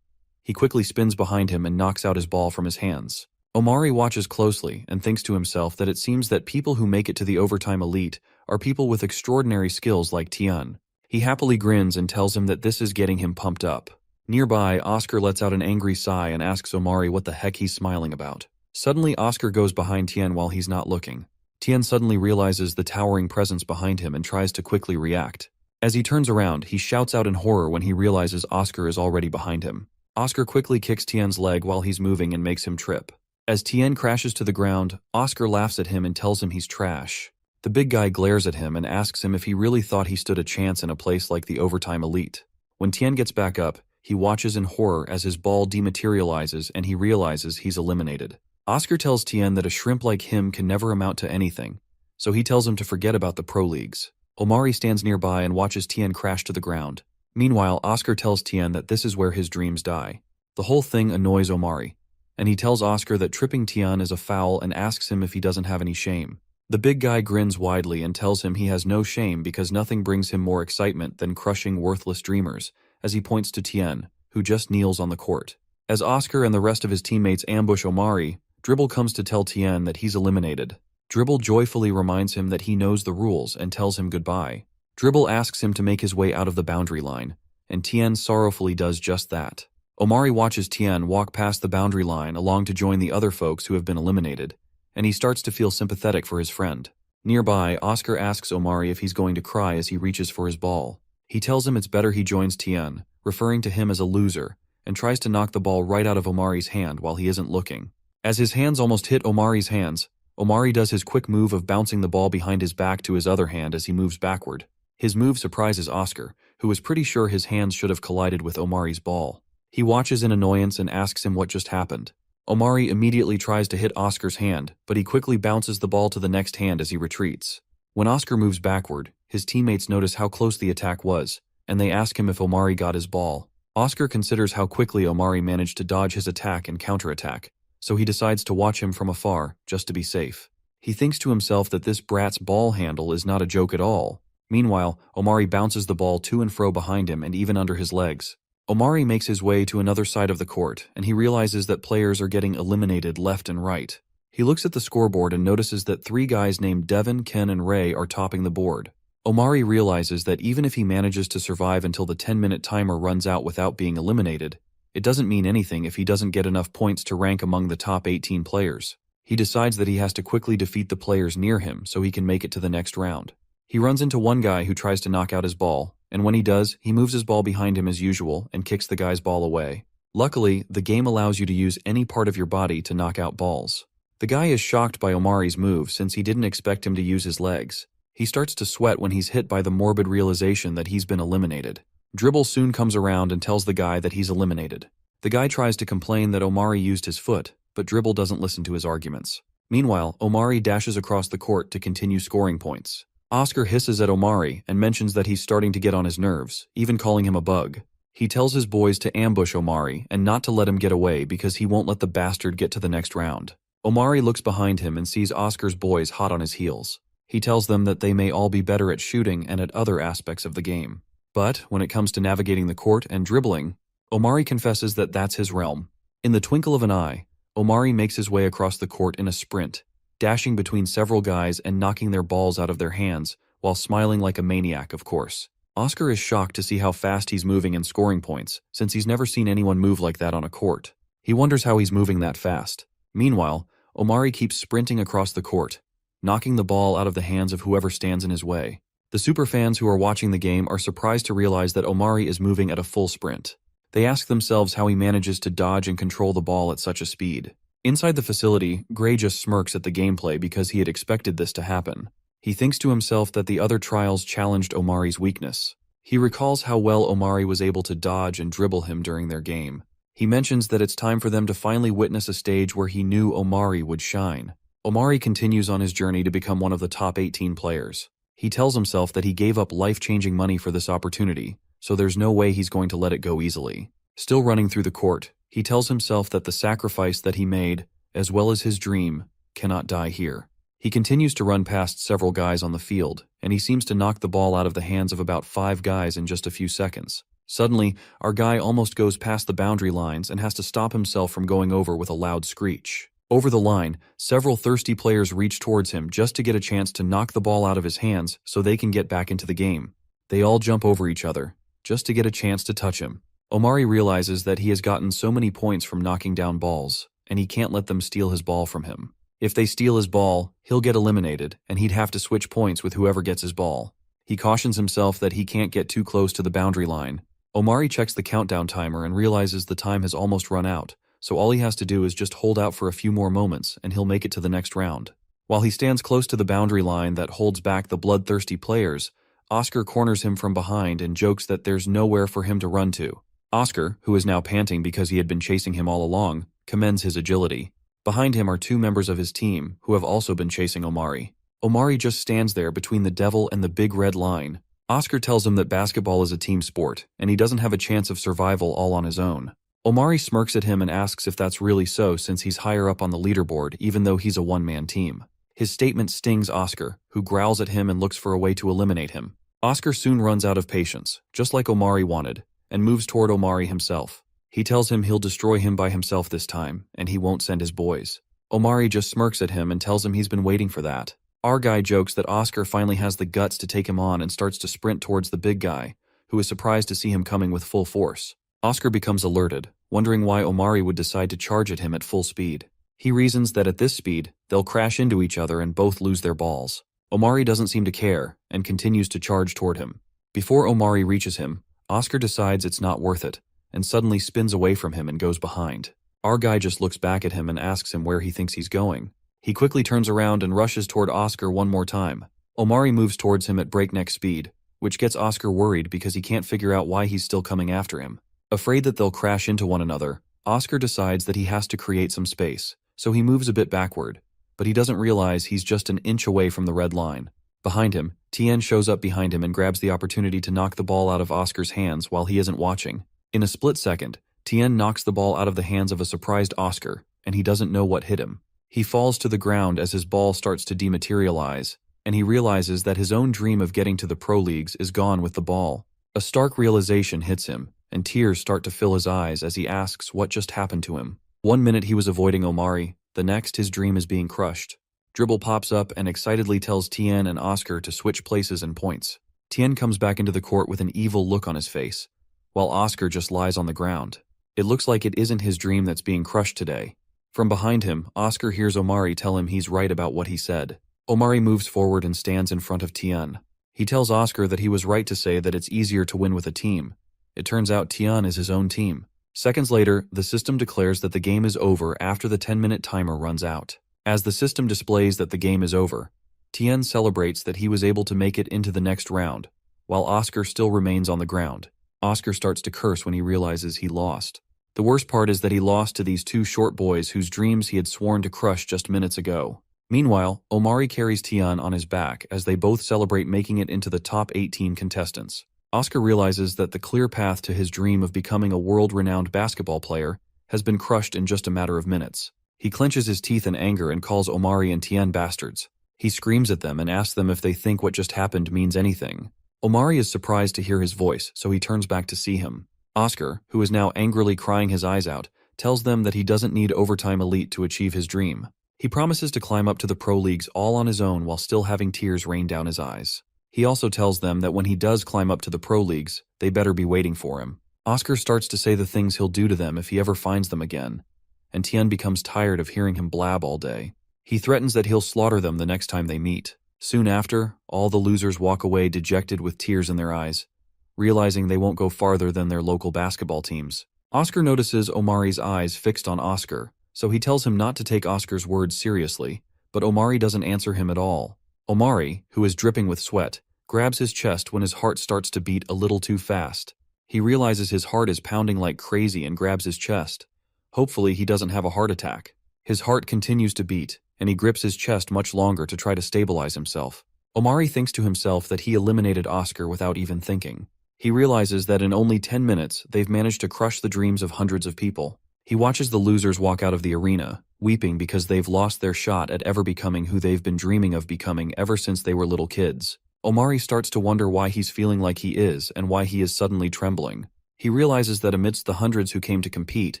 He quickly spins behind him and knocks out his ball from his hands. Omari watches closely and thinks to himself that it seems that people who make it to the overtime elite are people with extraordinary skills like Tien. He happily grins and tells him that this is getting him pumped up. Nearby, Oscar lets out an angry sigh and asks Omari what the heck he's smiling about. Suddenly, Oscar goes behind Tien while he's not looking. Tien suddenly realizes the towering presence behind him and tries to quickly react. As he turns around, he shouts out in horror when he realizes Oscar is already behind him. Oscar quickly kicks Tien's leg while he's moving and makes him trip. As Tien crashes to the ground, Oscar laughs at him and tells him he's trash. The big guy glares at him and asks him if he really thought he stood a chance in a place like the overtime elite. When Tien gets back up, he watches in horror as his ball dematerializes and he realizes he's eliminated. Oscar tells Tien that a shrimp like him can never amount to anything, so he tells him to forget about the pro leagues. Omari stands nearby and watches Tien crash to the ground. Meanwhile, Oscar tells Tien that this is where his dreams die. The whole thing annoys Omari, and he tells Oscar that tripping Tien is a foul and asks him if he doesn't have any shame. The big guy grins widely and tells him he has no shame because nothing brings him more excitement than crushing worthless dreamers, as he points to Tien, who just kneels on the court. As Oscar and the rest of his teammates ambush Omari, Dribble comes to tell Tien that he's eliminated. Dribble joyfully reminds him that he knows the rules and tells him goodbye. Dribble asks him to make his way out of the boundary line, and Tien sorrowfully does just that. Omari watches Tien walk past the boundary line along to join the other folks who have been eliminated, and he starts to feel sympathetic for his friend. Nearby, Oscar asks Omari if he's going to cry as he reaches for his ball. He tells him it's better he joins Tien, referring to him as a loser, and tries to knock the ball right out of Omari's hand while he isn't looking. As his hands almost hit Omari's hands, Omari does his quick move of bouncing the ball behind his back to his other hand as he moves backward. His move surprises Oscar, who was pretty sure his hands should have collided with Omari's ball. He watches in annoyance and asks him what just happened. Omari immediately tries to hit Oscar's hand, but he quickly bounces the ball to the next hand as he retreats. When Oscar moves backward, his teammates notice how close the attack was, and they ask him if Omari got his ball. Oscar considers how quickly Omari managed to dodge his attack and counterattack, so he decides to watch him from afar, just to be safe. He thinks to himself that this brat's ball handle is not a joke at all. Meanwhile, Omari bounces the ball to and fro behind him and even under his legs. Omari makes his way to another side of the court, and he realizes that players are getting eliminated left and right. He looks at the scoreboard and notices that 3 guys named Devin, Ken, and Ray are topping the board. Omari realizes that even if he manages to survive until the 10-minute timer runs out without being eliminated, it doesn't mean anything if he doesn't get enough points to rank among the top 18 players. He decides that he has to quickly defeat the players near him so he can make it to the next round. He runs into one guy who tries to knock out his ball, and when he does, he moves his ball behind him as usual and kicks the guy's ball away. Luckily, the game allows you to use any part of your body to knock out balls. The guy is shocked by Omari's move since he didn't expect him to use his legs. He starts to sweat when he's hit by the morbid realization that he's been eliminated. Dribble soon comes around and tells the guy that he's eliminated. The guy tries to complain that Omari used his foot, but Dribble doesn't listen to his arguments. Meanwhile, Omari dashes across the court to continue scoring points. Oscar hisses at Omari and mentions that he's starting to get on his nerves, even calling him a bug. He tells his boys to ambush Omari and not to let him get away because he won't let the bastard get to the next round. Omari looks behind him and sees Oscar's boys hot on his heels. He tells them that they may all be better at shooting and at other aspects of the game. But when it comes to navigating the court and dribbling, Omari confesses that that's his realm. In the twinkle of an eye, Omari makes his way across the court in a sprint, dashing between several guys and knocking their balls out of their hands, while smiling like a maniac, of course. Oscar is shocked to see how fast he's moving and scoring points, since he's never seen anyone move like that on a court. He wonders how he's moving that fast. Meanwhile, Omari keeps sprinting across the court, knocking the ball out of the hands of whoever stands in his way. The superfans who are watching the game are surprised to realize that Omari is moving at a full sprint. They ask themselves how he manages to dodge and control the ball at such a speed. Inside the facility, Gray just smirks at the gameplay because he had expected this to happen. He thinks to himself that the other trials challenged Omari's weakness. He recalls how well Omari was able to dodge and dribble him during their game. He mentions that it's time for them to finally witness a stage where he knew Omari would shine. Omari continues on his journey to become one of the top 18 players. He tells himself that he gave up life-changing money for this opportunity, so there's no way he's going to let it go easily. Still running through the court, he tells himself that the sacrifice that he made, as well as his dream, cannot die here. He continues to run past several guys on the field, and he seems to knock the ball out of the hands of about 5 guys in just a few seconds. Suddenly, our guy almost goes past the boundary lines and has to stop himself from going over with a loud screech. Over the line, several thirsty players reach towards him just to get a chance to knock the ball out of his hands so they can get back into the game. They all jump over each other, just to get a chance to touch him. Omari realizes that he has gotten so many points from knocking down balls, and he can't let them steal his ball from him. If they steal his ball, he'll get eliminated, and he'd have to switch points with whoever gets his ball. He cautions himself that he can't get too close to the boundary line. Omari checks the countdown timer and realizes the time has almost run out, so all he has to do is just hold out for a few more moments and he'll make it to the next round. While he stands close to the boundary line that holds back the bloodthirsty players, Oscar corners him from behind and jokes that there's nowhere for him to run to. Oscar, who is now panting because he had been chasing him all along, commends his agility. Behind him are 2 members of his team who have also been chasing Omari. Omari just stands there between the devil and the big red line. Oscar tells him that basketball is a team sport, and he doesn't have a chance of survival all on his own. Omari smirks at him and asks if that's really so since he's higher up on the leaderboard even though he's a one-man team. His statement stings Oscar, who growls at him and looks for a way to eliminate him. Oscar soon runs out of patience, just like Omari wanted, and moves toward Omari himself. He tells him he'll destroy him by himself this time, and he won't send his boys. Omari just smirks at him and tells him he's been waiting for that. Our guy jokes that Oscar finally has the guts to take him on and starts to sprint towards the big guy, who is surprised to see him coming with full force. Oscar becomes alerted, wondering why Omari would decide to charge at him at full speed. He reasons that at this speed, they'll crash into each other and both lose their balls. Omari doesn't seem to care, and continues to charge toward him. Before Omari reaches him, Oscar decides it's not worth it, and suddenly spins away from him and goes behind. Our guy just looks back at him and asks him where he thinks he's going. He quickly turns around and rushes toward Oscar one more time. Omari moves towards him at breakneck speed, which gets Oscar worried because he can't figure out why he's still coming after him. Afraid that they'll crash into one another, Oscar decides that he has to create some space, so he moves a bit backward, but he doesn't realize he's just an inch away from the red line. Behind him, Tien shows up behind him and grabs the opportunity to knock the ball out of Oscar's hands while he isn't watching. In a split second, Tien knocks the ball out of the hands of a surprised Oscar, and he doesn't know what hit him. He falls to the ground as his ball starts to dematerialize, and he realizes that his own dream of getting to the pro leagues is gone with the ball. A stark realization hits him, and tears start to fill his eyes as he asks what just happened to him. 1 minute he was avoiding Omari, the next his dream is being crushed. Dribble pops up and excitedly tells Tien and Oscar to switch places and points. Tien comes back into the court with an evil look on his face, while Oscar just lies on the ground. It looks like it isn't his dream that's being crushed today. From behind him, Oscar hears Omari tell him he's right about what he said. Omari moves forward and stands in front of Tien. He tells Oscar that he was right to say that it's easier to win with a team. It turns out Tien is his own team. Seconds later, the system declares that the game is over after the 10-minute timer runs out. As the system displays that the game is over, Tien celebrates that he was able to make it into the next round, while Oscar still remains on the ground. Oscar starts to curse when he realizes he lost. The worst part is that he lost to these 2 short boys whose dreams he had sworn to crush just minutes ago. Meanwhile, Omari carries Tien on his back as they both celebrate making it into the top 18 contestants. Oscar realizes that the clear path to his dream of becoming a world-renowned basketball player has been crushed in just a matter of minutes. He clenches his teeth in anger and calls Omari and Tien bastards. He screams at them and asks them if they think what just happened means anything. Omari is surprised to hear his voice, so he turns back to see him. Oscar, who is now angrily crying his eyes out, tells them that he doesn't need overtime elite to achieve his dream. He promises to climb up to the pro leagues all on his own while still having tears rain down his eyes. He also tells them that when he does climb up to the pro leagues, they better be waiting for him. Oscar starts to say the things he'll do to them if he ever finds them again, and Tien becomes tired of hearing him blab all day. He threatens that he'll slaughter them the next time they meet. Soon after, all the losers walk away dejected with tears in their eyes, realizing they won't go farther than their local basketball teams. Oscar notices Omari's eyes fixed on Oscar, so he tells him not to take Oscar's words seriously, but Omari doesn't answer him at all. Omari, who is dripping with sweat, grabs his chest when his heart starts to beat a little too fast. He realizes his heart is pounding like crazy and grabs his chest. Hopefully he doesn't have a heart attack. His heart continues to beat, and he grips his chest much longer to try to stabilize himself. Omari thinks to himself that he eliminated Oscar without even thinking. He realizes that in only 10 minutes, they've managed to crush the dreams of hundreds of people. He watches the losers walk out of the arena, weeping because they've lost their shot at ever becoming who they've been dreaming of becoming ever since they were little kids. Omari starts to wonder why he's feeling like he is and why he is suddenly trembling. He realizes that amidst the hundreds who came to compete,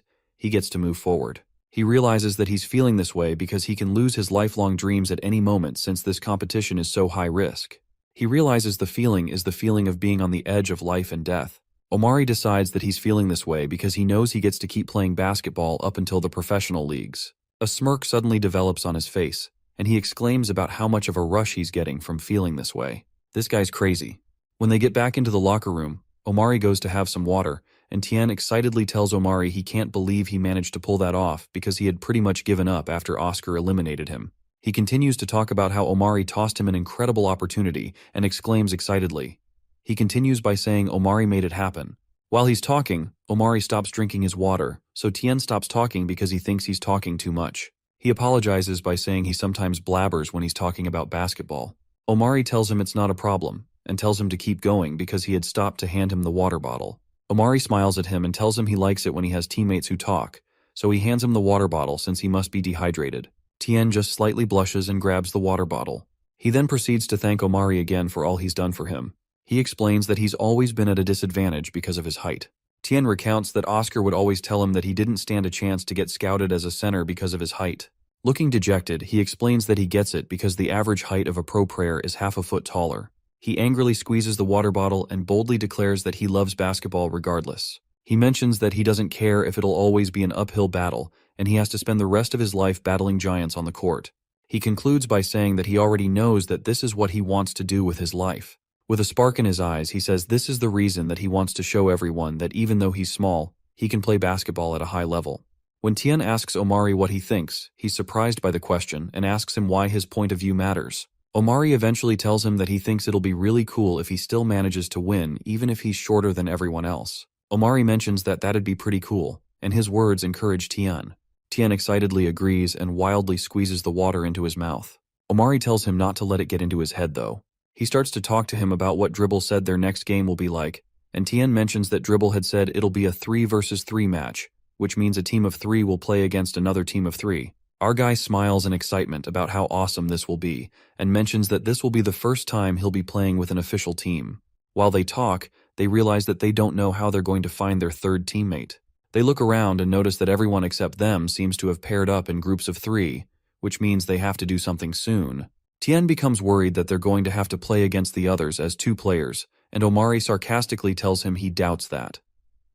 he gets to move forward. He realizes that he's feeling this way because he can lose his lifelong dreams at any moment since this competition is so high risk. He realizes the feeling is the feeling of being on the edge of life and death. Omari decides that he's feeling this way because he knows he gets to keep playing basketball up until the professional leagues. A smirk suddenly develops on his face, and he exclaims about how much of a rush he's getting from feeling this way. This guy's crazy. When they get back into the locker room, Omari goes to have some water, and Tien excitedly tells Omari he can't believe he managed to pull that off because he had pretty much given up after Oscar eliminated him. He continues to talk about how Omari tossed him an incredible opportunity and exclaims excitedly. He continues by saying Omari made it happen. While he's talking, Omari stops drinking his water, so Tien stops talking because he thinks he's talking too much. He apologizes by saying he sometimes blabbers when he's talking about basketball. Omari tells him it's not a problem, and tells him to keep going because he had stopped to hand him the water bottle. Omari smiles at him and tells him he likes it when he has teammates who talk, so he hands him the water bottle since he must be dehydrated. Tien just slightly blushes and grabs the water bottle. He then proceeds to thank Omari again for all he's done for him. He explains that he's always been at a disadvantage because of his height. Tien recounts that Oscar would always tell him that he didn't stand a chance to get scouted as a center because of his height. Looking dejected, he explains that he gets it because the average height of a pro player is half a foot taller. He angrily squeezes the water bottle and boldly declares that he loves basketball regardless. He mentions that he doesn't care if it'll always be an uphill battle, and he has to spend the rest of his life battling giants on the court. He concludes by saying that he already knows that this is what he wants to do with his life. With a spark in his eyes, he says this is the reason that he wants to show everyone that even though he's small, he can play basketball at a high level. When Tien asks Omari what he thinks, he's surprised by the question and asks him why his point of view matters. Omari eventually tells him that he thinks it'll be really cool if he still manages to win even if he's shorter than everyone else. Omari mentions that that'd be pretty cool, and his words encourage Tien. Tien excitedly agrees and wildly squeezes the water into his mouth. Omari tells him not to let it get into his head though. He starts to talk to him about what Dribble said their next game will be like, and Tien mentions that Dribble had said it'll be a 3 versus 3 match, which means a team of 3 will play against another team of 3. Our guy smiles in excitement about how awesome this will be, and mentions that this will be the first time he'll be playing with an official team. While they talk, they realize that they don't know how they're going to find their third teammate. They look around and notice that everyone except them seems to have paired up in groups of 3, which means they have to do something soon. Tien becomes worried that they're going to have to play against the others as 2 players, and Omari sarcastically tells him he doubts that.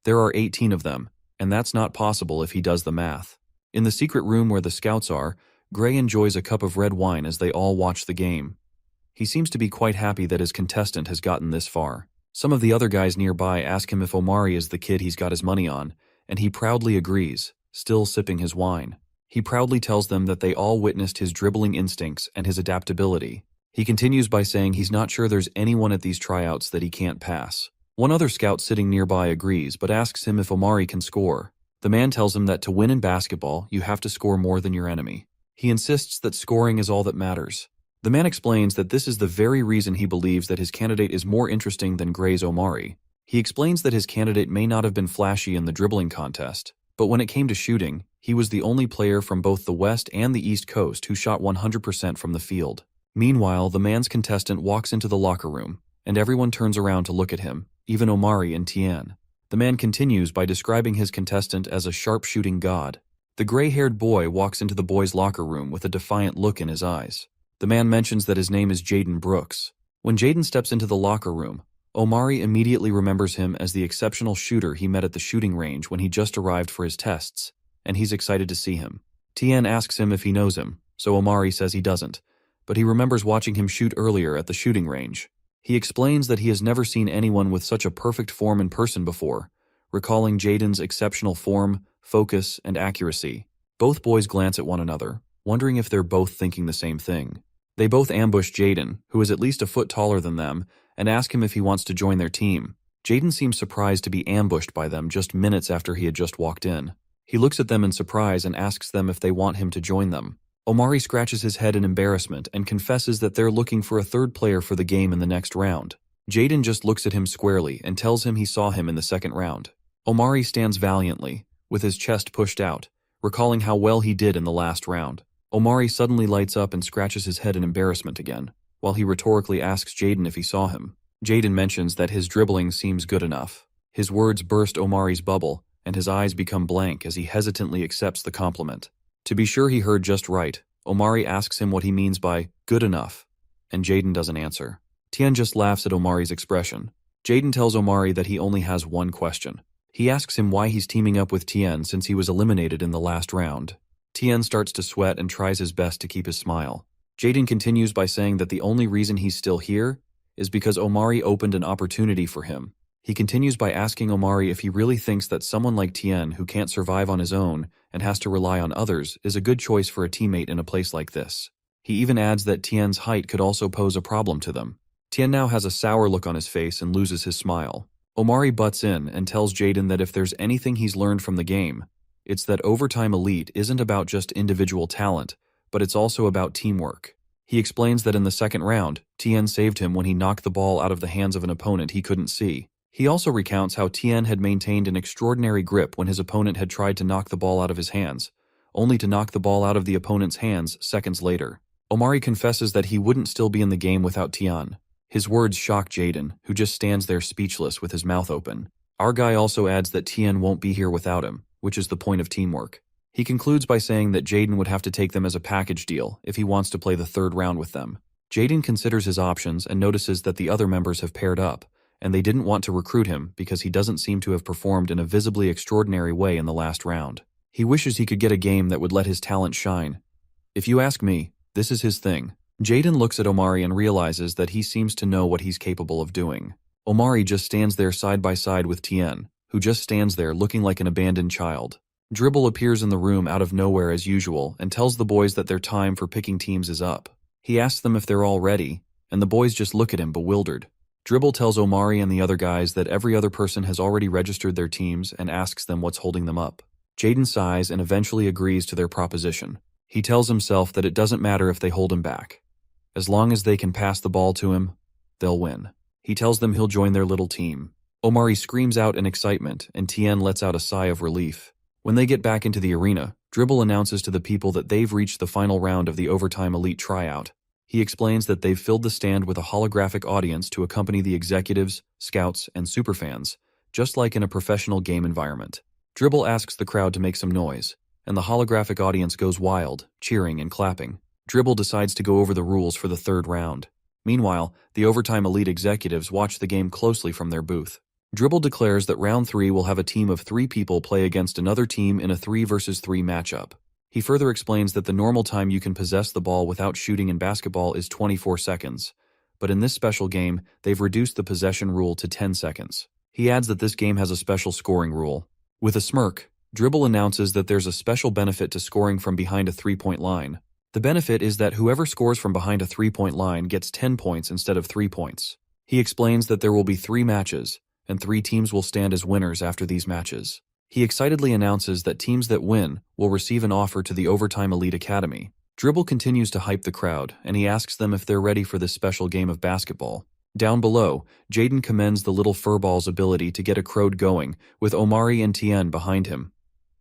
There are 18 of them, and that's not possible if he does the math. In the secret room where the scouts are, Gray enjoys a cup of red wine as they all watch the game. He seems to be quite happy that his contestant has gotten this far. Some of the other guys nearby ask him if Omari is the kid he's got his money on, and he proudly agrees, still sipping his wine. He proudly tells them that they all witnessed his dribbling instincts and his adaptability. He continues by saying he's not sure there's anyone at these tryouts that he can't pass. One other scout sitting nearby agrees, but asks him if Omari can score. The man tells him that to win in basketball, you have to score more than your enemy. He insists that scoring is all that matters. The man explains that this is the very reason he believes that his candidate is more interesting than Gray's Omari. He explains that his candidate may not have been flashy in the dribbling contest, but when it came to shooting, he was the only player from both the West and the East Coast who shot 100% from the field. Meanwhile, the man's contestant walks into the locker room, and everyone turns around to look at him, even Omari and Tien. The man continues by describing his contestant as a sharp-shooting god. The gray-haired boy walks into the boys' locker room with a defiant look in his eyes. The man mentions that his name is Jaden Brooks. When Jaden steps into the locker room, Omari immediately remembers him as the exceptional shooter he met at the shooting range when he just arrived for his tests, and he's excited to see him. Tien asks him if he knows him, so Omari says he doesn't, but he remembers watching him shoot earlier at the shooting range. He explains that he has never seen anyone with such a perfect form in person before, recalling Jaden's exceptional form, focus, and accuracy. Both boys glance at one another, wondering if they're both thinking the same thing. They both ambush Jaden, who is at least a foot taller than them, and ask him if he wants to join their team. Jaden seems surprised to be ambushed by them just minutes after he had just walked in. He looks at them in surprise and asks them if they want him to join them. Omari scratches his head in embarrassment and confesses that they're looking for a third player for the game in the next round. Jaden just looks at him squarely and tells him he saw him in the second round. Omari stands valiantly, with his chest pushed out, recalling how well he did in the last round. Omari suddenly lights up and scratches his head in embarrassment again, while he rhetorically asks Jaden if he saw him. Jaden mentions that his dribbling seems good enough. His words burst Omari's bubble, and his eyes become blank as he hesitantly accepts the compliment. To be sure he heard just right, Omari asks him what he means by good enough, and Jaden doesn't answer. Tien just laughs at Omari's expression. Jaden tells Omari that he only has one question. He asks him why he's teaming up with Tien since he was eliminated in the last round. Tien starts to sweat and tries his best to keep his smile. Jaden continues by saying that the only reason he's still here is because Omari opened an opportunity for him. He continues by asking Omari if he really thinks that someone like Tien, who can't survive on his own and has to rely on others, is a good choice for a teammate in a place like this. He even adds that Tien's height could also pose a problem to them. Tien now has a sour look on his face and loses his smile. Omari butts in and tells Jaden that if there's anything he's learned from the game, it's that Overtime Elite isn't about just individual talent, but it's also about teamwork. He explains that in the second round, Tien saved him when he knocked the ball out of the hands of an opponent he couldn't see. He also recounts how Tien had maintained an extraordinary grip when his opponent had tried to knock the ball out of his hands, only to knock the ball out of the opponent's hands seconds later. Omari confesses that he wouldn't still be in the game without Tien. His words shock Jaden, who just stands there speechless with his mouth open. Our guy also adds that Tien won't be here without him, which is the point of teamwork. He concludes by saying that Jaden would have to take them as a package deal if he wants to play the third round with them. Jaden considers his options and notices that the other members have paired up, and they didn't want to recruit him because he doesn't seem to have performed in a visibly extraordinary way in the last round. He wishes he could get a game that would let his talent shine. If you ask me, this is his thing. Jaden looks at Omari and realizes that he seems to know what he's capable of doing. Omari just stands there side by side with Tien, who just stands there looking like an abandoned child. Dribble appears in the room out of nowhere as usual and tells the boys that their time for picking teams is up. He asks them if they're all ready, and the boys just look at him bewildered. Dribble tells Omari and the other guys that every other person has already registered their teams and asks them what's holding them up. Jaden sighs and eventually agrees to their proposition. He tells himself that it doesn't matter if they hold him back. As long as they can pass the ball to him, they'll win. He tells them he'll join their little team. Omari screams out in excitement, and Tien lets out a sigh of relief. When they get back into the arena, Dribble announces to the people that they've reached the final round of the Overtime Elite tryout. He explains that they've filled the stand with a holographic audience to accompany the executives, scouts, and superfans, just like in a professional game environment. Dribble asks the crowd to make some noise, and the holographic audience goes wild, cheering and clapping. Dribble decides to go over the rules for the third round. Meanwhile, the Overtime Elite executives watch the game closely from their booth. Dribble declares that round 3 will have a team of 3 people play against another team in a 3 versus 3 matchup. He further explains that the normal time you can possess the ball without shooting in basketball is 24 seconds, but in this special game, they've reduced the possession rule to 10 seconds. He adds that this game has a special scoring rule. With a smirk, Dribble announces that there's a special benefit to scoring from behind a 3-point line. The benefit is that whoever scores from behind a 3-point line gets 10 points instead of 3 points. He explains that there will be 3 matches, and 3 teams will stand as winners after these matches. He excitedly announces that teams that win will receive an offer to the Overtime Elite Academy. Dribble continues to hype the crowd, and he asks them if they're ready for this special game of basketball. Down below, Jaden commends the little furball's ability to get a crowd going, with Omari and Tien behind him.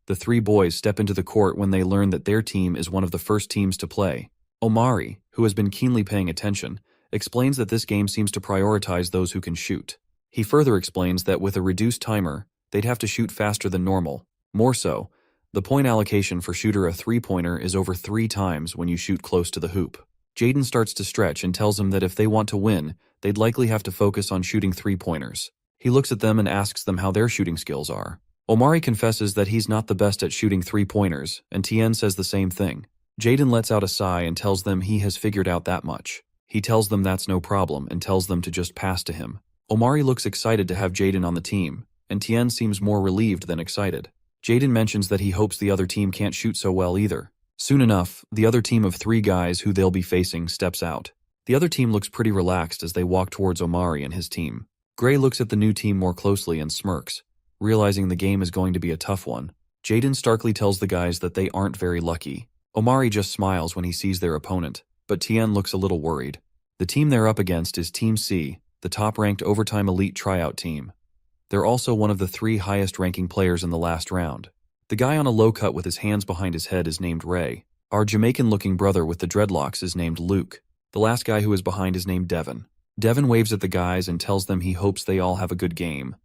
The 3 boys step into the court when they learn that their team is one of the first teams to play. Omari, who has been keenly paying attention, explains that this game seems to prioritize those who can shoot. He further explains that with a reduced timer, they'd have to shoot faster than normal. More so, The point allocation for shooter a three-pointer is over 3 times when you shoot close to the hoop. Jaden starts to stretch and tells him that if they want to win, they'd likely have to focus on shooting three-pointers. He looks at them and asks them how their shooting skills are. Omari confesses that he's not the best at shooting three-pointers, and Tien says the same thing. Jaden lets out a sigh and tells them he has figured out that much. He tells them that's no problem and tells them to just pass to him. Omari looks excited to have Jaden on the team, and Tien seems more relieved than excited. Jaden mentions that he hopes the other team can't shoot so well either. Soon enough, the other team of 3 guys who they'll be facing steps out. The other team looks pretty relaxed as they walk towards Omari and his team. Gray looks at the new team more closely and smirks, realizing the game is going to be a tough one. Jaden starkly tells the guys that they aren't very lucky. Omari just smiles when he sees their opponent, but Tien looks a little worried. The team they're up against is Team C, the top-ranked overtime elite tryout team. They're also one of the 3 highest-ranking players in the last round. The guy on a low cut with his hands behind his head is named Ray. Our Jamaican-looking brother with the dreadlocks is named Luke. The last guy who is behind is named Devin. Devin waves at the guys and tells them he hopes they all have a good game.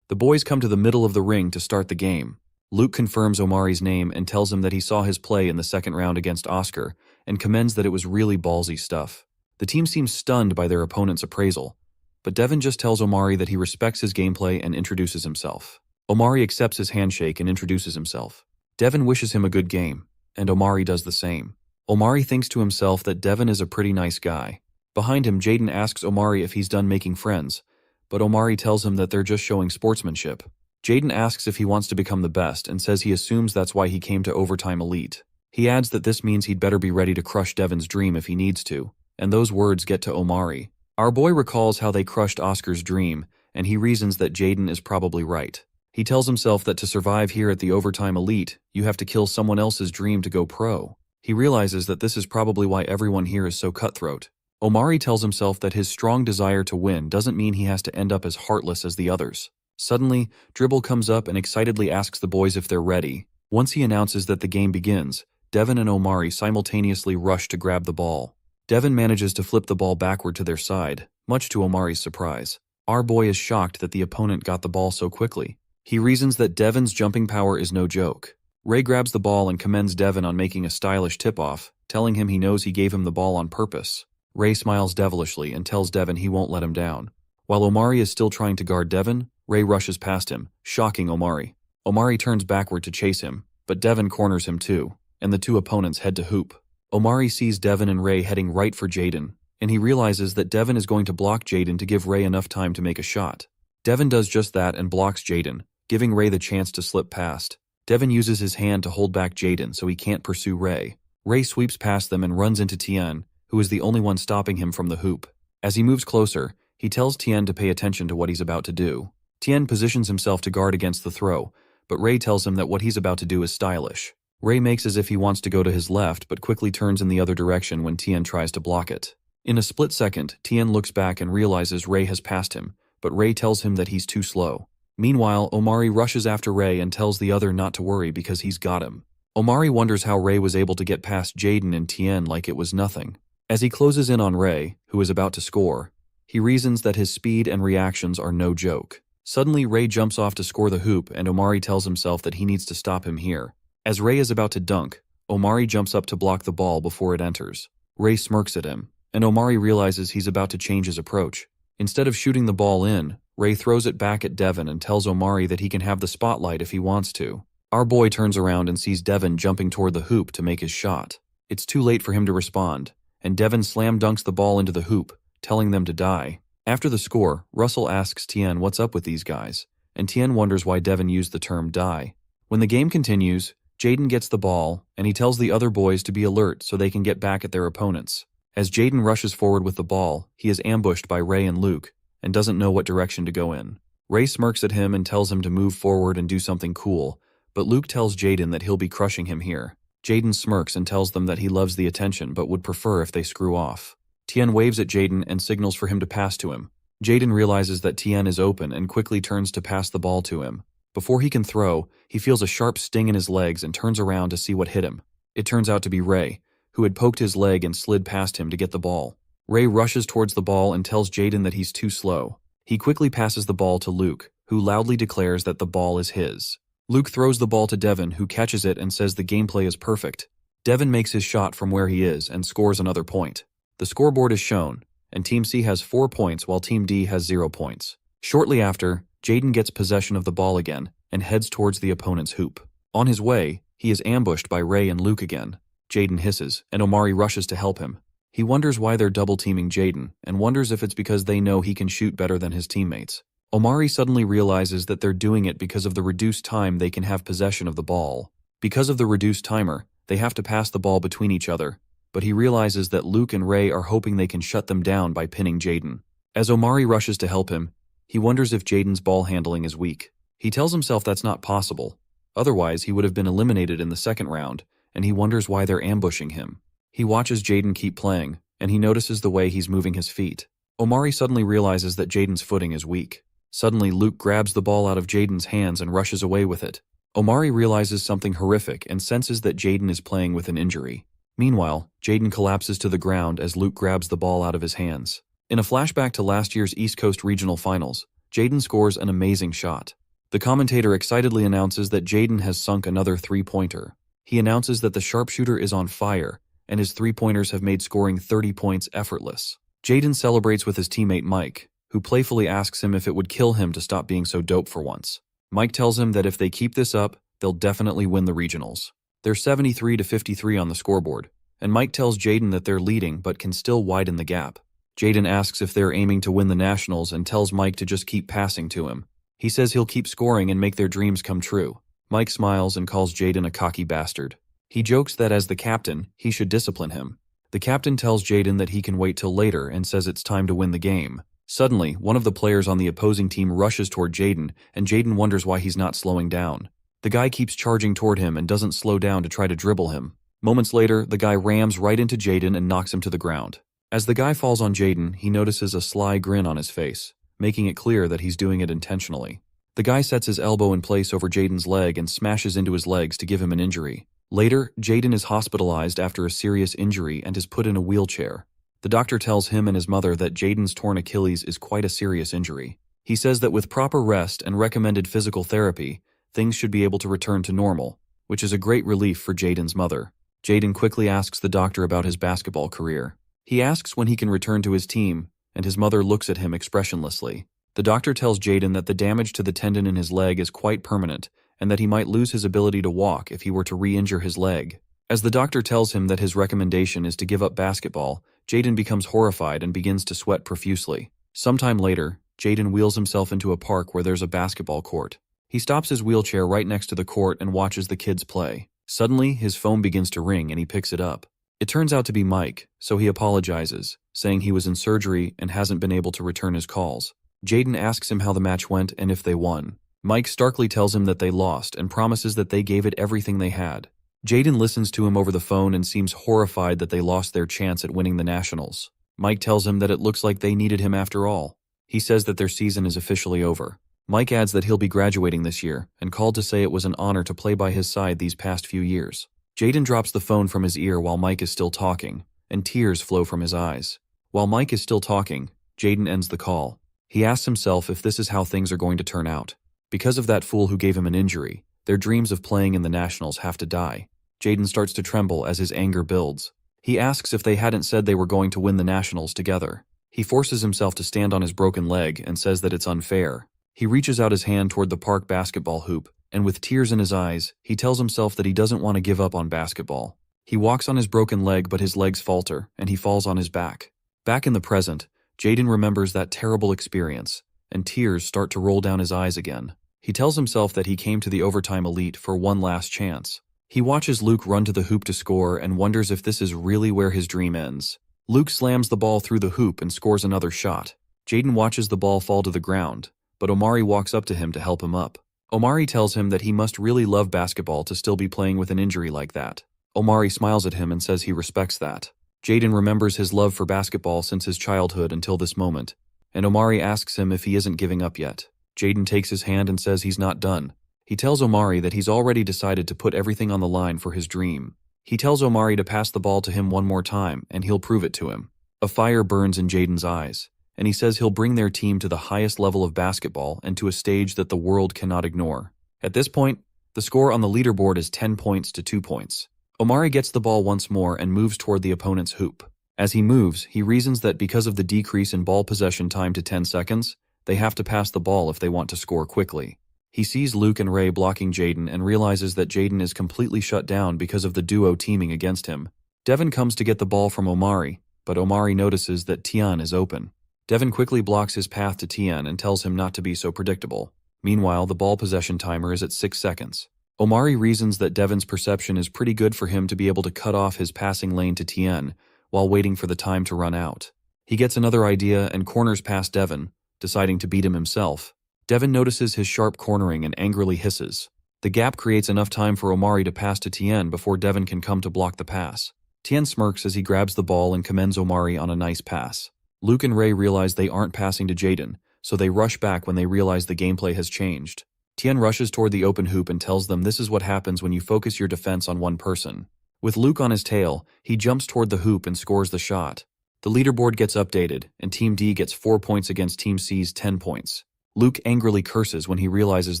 The boys come to the middle of the ring to start the game. Luke confirms Omari's name and tells him that he saw his play in the second round against Oscar and commends that it was really ballsy stuff. The team seems stunned by their opponent's appraisal, but Devin just tells Omari that he respects his gameplay and introduces himself. Omari accepts his handshake and introduces himself. Devin wishes him a good game, and Omari does the same. Omari thinks to himself that Devin is a pretty nice guy. Behind him, Jaden asks Omari if he's done making friends, but Omari tells him that they're just showing sportsmanship. Jaden asks if he wants to become the best and says he assumes that's why he came to Overtime Elite. He adds that this means he'd better be ready to crush Devin's dream if he needs to, and those words get to Omari. Our boy recalls how they crushed Oscar's dream, and he reasons that Jaden is probably right. He tells himself that to survive here at the Overtime Elite, you have to kill someone else's dream to go pro. He realizes that this is probably why everyone here is so cutthroat. Omari tells himself that his strong desire to win doesn't mean he has to end up as heartless as the others. Suddenly, Dribble comes up and excitedly asks the boys if they're ready. Once he announces that the game begins, Devin and Omari simultaneously rush to grab the ball. Devin manages to flip the ball backward to their side, much to Omari's surprise. Our boy is shocked that the opponent got the ball so quickly. He reasons that Devin's jumping power is no joke. Ray grabs the ball and commends Devin on making a stylish tip-off, telling him he knows he gave him the ball on purpose. Ray smiles devilishly and tells Devin he won't let him down. While Omari is still trying to guard Devin, Ray rushes past him, shocking Omari. Omari turns backward to chase him, but Devin corners him too, and the 2 opponents head to hoop. Omari sees Devin and Ray heading right for Jaden, and he realizes that Devin is going to block Jaden to give Ray enough time to make a shot. Devin does just that and blocks Jaden, giving Ray the chance to slip past. Devin uses his hand to hold back Jaden so he can't pursue Ray. Ray sweeps past them and runs into Tien, who is the only one stopping him from the hoop. As he moves closer, he tells Tien to pay attention to what he's about to do. Tien positions himself to guard against the throw, but Ray tells him that what he's about to do is stylish. Ray makes as if he wants to go to his left but quickly turns in the other direction when Tien tries to block it. In a split second, Tien looks back and realizes Ray has passed him, but Ray tells him that he's too slow. Meanwhile, Omari rushes after Ray and tells the other not to worry because he's got him. Omari wonders how Ray was able to get past Jaden and Tien like it was nothing. As he closes in on Ray, who is about to score, he reasons that his speed and reactions are no joke. Suddenly, Ray jumps off to score the hoop and Omari tells himself that he needs to stop him here. As Ray is about to dunk, Omari jumps up to block the ball before it enters. Ray smirks at him, and Omari realizes he's about to change his approach. Instead of shooting the ball in, Ray throws it back at Devin and tells Omari that he can have the spotlight if he wants to. Our boy turns around and sees Devin jumping toward the hoop to make his shot. It's too late for him to respond, and Devin slam dunks the ball into the hoop, telling them to die. After the score, Russell asks Tien what's up with these guys, and Tien wonders why Devin used the term die. When the game continues, Jaden gets the ball, and he tells the other boys to be alert so they can get back at their opponents. As Jaden rushes forward with the ball, he is ambushed by Ray and Luke, and doesn't know what direction to go in. Ray smirks at him and tells him to move forward and do something cool, but Luke tells Jaden that he'll be crushing him here. Jaden smirks and tells them that he loves the attention but would prefer if they screw off. Tien waves at Jaden and signals for him to pass to him. Jaden realizes that Tien is open and quickly turns to pass the ball to him. Before he can throw, he feels a sharp sting in his legs and turns around to see what hit him. It turns out to be Ray, who had poked his leg and slid past him to get the ball. Ray rushes towards the ball and tells Jaden that he's too slow. He quickly passes the ball to Luke, who loudly declares that the ball is his. Luke throws the ball to Devin, who catches it and says the gameplay is perfect. Devin makes his shot from where he is and scores another point. The scoreboard is shown, and Team C has 4 points while Team D has 0 points. Shortly after, Jaden gets possession of the ball again and heads towards the opponent's hoop. On his way, he is ambushed by Ray and Luke again. Jaden hisses, and Omari rushes to help him. He wonders why they're double-teaming Jaden, and wonders if it's because they know he can shoot better than his teammates. Omari suddenly realizes that they're doing it because of the reduced time they can have possession of the ball. Because of the reduced timer, they have to pass the ball between each other, but he realizes that Luke and Ray are hoping they can shut them down by pinning Jaden. As Omari rushes to help him, he wonders if Jaden's ball handling is weak. He tells himself that's not possible. Otherwise, he would have been eliminated in the second round, and he wonders why they're ambushing him. He watches Jaden keep playing, and he notices the way he's moving his feet. Omari suddenly realizes that Jaden's footing is weak. Suddenly, Luke grabs the ball out of Jaden's hands and rushes away with it. Omari realizes something horrific and senses that Jaden is playing with an injury. Meanwhile, Jaden collapses to the ground as Luke grabs the ball out of his hands. In a flashback to last year's East Coast Regional Finals, Jaden scores an amazing shot. The commentator excitedly announces that Jaden has sunk another three-pointer. He announces that the sharpshooter is on fire, and his three-pointers have made scoring 30 points effortless. Jaden celebrates with his teammate Mike, who playfully asks him if it would kill him to stop being so dope for once. Mike tells him that if they keep this up, they'll definitely win the regionals. They're 73-53 on the scoreboard, and Mike tells Jaden that they're leading but can still widen the gap. Jaden asks if they're aiming to win the nationals and tells Mike to just keep passing to him. He says he'll keep scoring and make their dreams come true. Mike smiles and calls Jaden a cocky bastard. He jokes that as the captain, he should discipline him. The captain tells Jaden that he can wait till later and says it's time to win the game. Suddenly, one of the players on the opposing team rushes toward Jaden, and Jaden wonders why he's not slowing down. The guy keeps charging toward him and doesn't slow down to try to dribble him. Moments later, the guy rams right into Jaden and knocks him to the ground. As the guy falls on Jaden, he notices a sly grin on his face, making it clear that he's doing it intentionally. The guy sets his elbow in place over Jaden's leg and smashes into his legs to give him an injury. Later, Jaden is hospitalized after a serious injury and is put in a wheelchair. The doctor tells him and his mother that Jaden's torn Achilles is quite a serious injury. He says that with proper rest and recommended physical therapy, things should be able to return to normal, which is a great relief for Jaden's mother. Jaden quickly asks the doctor about his basketball career. He asks when he can return to his team, and his mother looks at him expressionlessly. The doctor tells Jaden that the damage to the tendon in his leg is quite permanent, and that he might lose his ability to walk if he were to re-injure his leg. As the doctor tells him that his recommendation is to give up basketball, Jaden becomes horrified and begins to sweat profusely. Sometime later, Jaden wheels himself into a park where there's a basketball court. He stops his wheelchair right next to the court and watches the kids play. Suddenly, his phone begins to ring and he picks it up. It turns out to be Mike, so he apologizes, saying he was in surgery and hasn't been able to return his calls. Jaden asks him how the match went and if they won. Mike starkly tells him that they lost and promises that they gave it everything they had. Jaden listens to him over the phone and seems horrified that they lost their chance at winning the nationals. Mike tells him that it looks like they needed him after all. He says that their season is officially over. Mike adds that he'll be graduating this year and called to say it was an honor to play by his side these past few years. Jaden drops the phone from his ear while Mike is still talking, and tears flow from his eyes. While Mike is still talking, Jaden ends the call. He asks himself if this is how things are going to turn out. Because of that fool who gave him an injury, their dreams of playing in the nationals have to die. Jaden starts to tremble as his anger builds. He asks if they hadn't said they were going to win the nationals together. He forces himself to stand on his broken leg and says that it's unfair. He reaches out his hand toward the park basketball hoop, and with tears in his eyes, he tells himself that he doesn't want to give up on basketball. He walks on his broken leg, but his legs falter, and he falls on his back. Back in the present, Jaden remembers that terrible experience, and tears start to roll down his eyes again. He tells himself that he came to the overtime elite for one last chance. He watches Luke run to the hoop to score and wonders if this is really where his dream ends. Luke slams the ball through the hoop and scores another shot. Jaden watches the ball fall to the ground, but Omari walks up to him to help him up. Omari tells him that he must really love basketball to still be playing with an injury like that. Omari smiles at him and says he respects that. Jaden remembers his love for basketball since his childhood until this moment, and Omari asks him if he isn't giving up yet. Jaden takes his hand and says he's not done. He tells Omari that he's already decided to put everything on the line for his dream. He tells Omari to pass the ball to him one more time, and he'll prove it to him. A fire burns in Jaden's eyes, and he says he'll bring their team to the highest level of basketball and to a stage that the world cannot ignore. At this point, The score on the leaderboard is 10 points to 2 points. Omari gets the ball once more and moves toward the opponent's hoop. As he moves, he reasons that because of the decrease in ball possession time to 10 seconds, they have to pass the ball if they want to score quickly. He sees Luke and Ray blocking Jaden and realizes that Jaden is completely shut down because of the duo teaming against him. Devin comes to get the ball from Omari, but Omari notices that Tian is open. Devin quickly blocks his path to Tian and tells him not to be so predictable. Meanwhile, the ball possession timer is at 6 seconds. Omari reasons that Devin's perception is pretty good for him to be able to cut off his passing lane to Tian while waiting for the time to run out. He gets another idea and corners past Devin, deciding to beat him himself. Devin notices his sharp cornering and angrily hisses. The gap creates enough time for Omari to pass to Tian before Devin can come to block the pass. Tian smirks as he grabs the ball and commends Omari on a nice pass. Luke and Ray realize they aren't passing to Jaden, so they rush back when they realize the gameplay has changed. Tian rushes toward the open hoop and tells them this is what happens when you focus your defense on one person. With Luke on his tail, he jumps toward the hoop and scores the shot. The leaderboard gets updated, and Team D gets 4 points against Team C's 10 points. Luke angrily curses when he realizes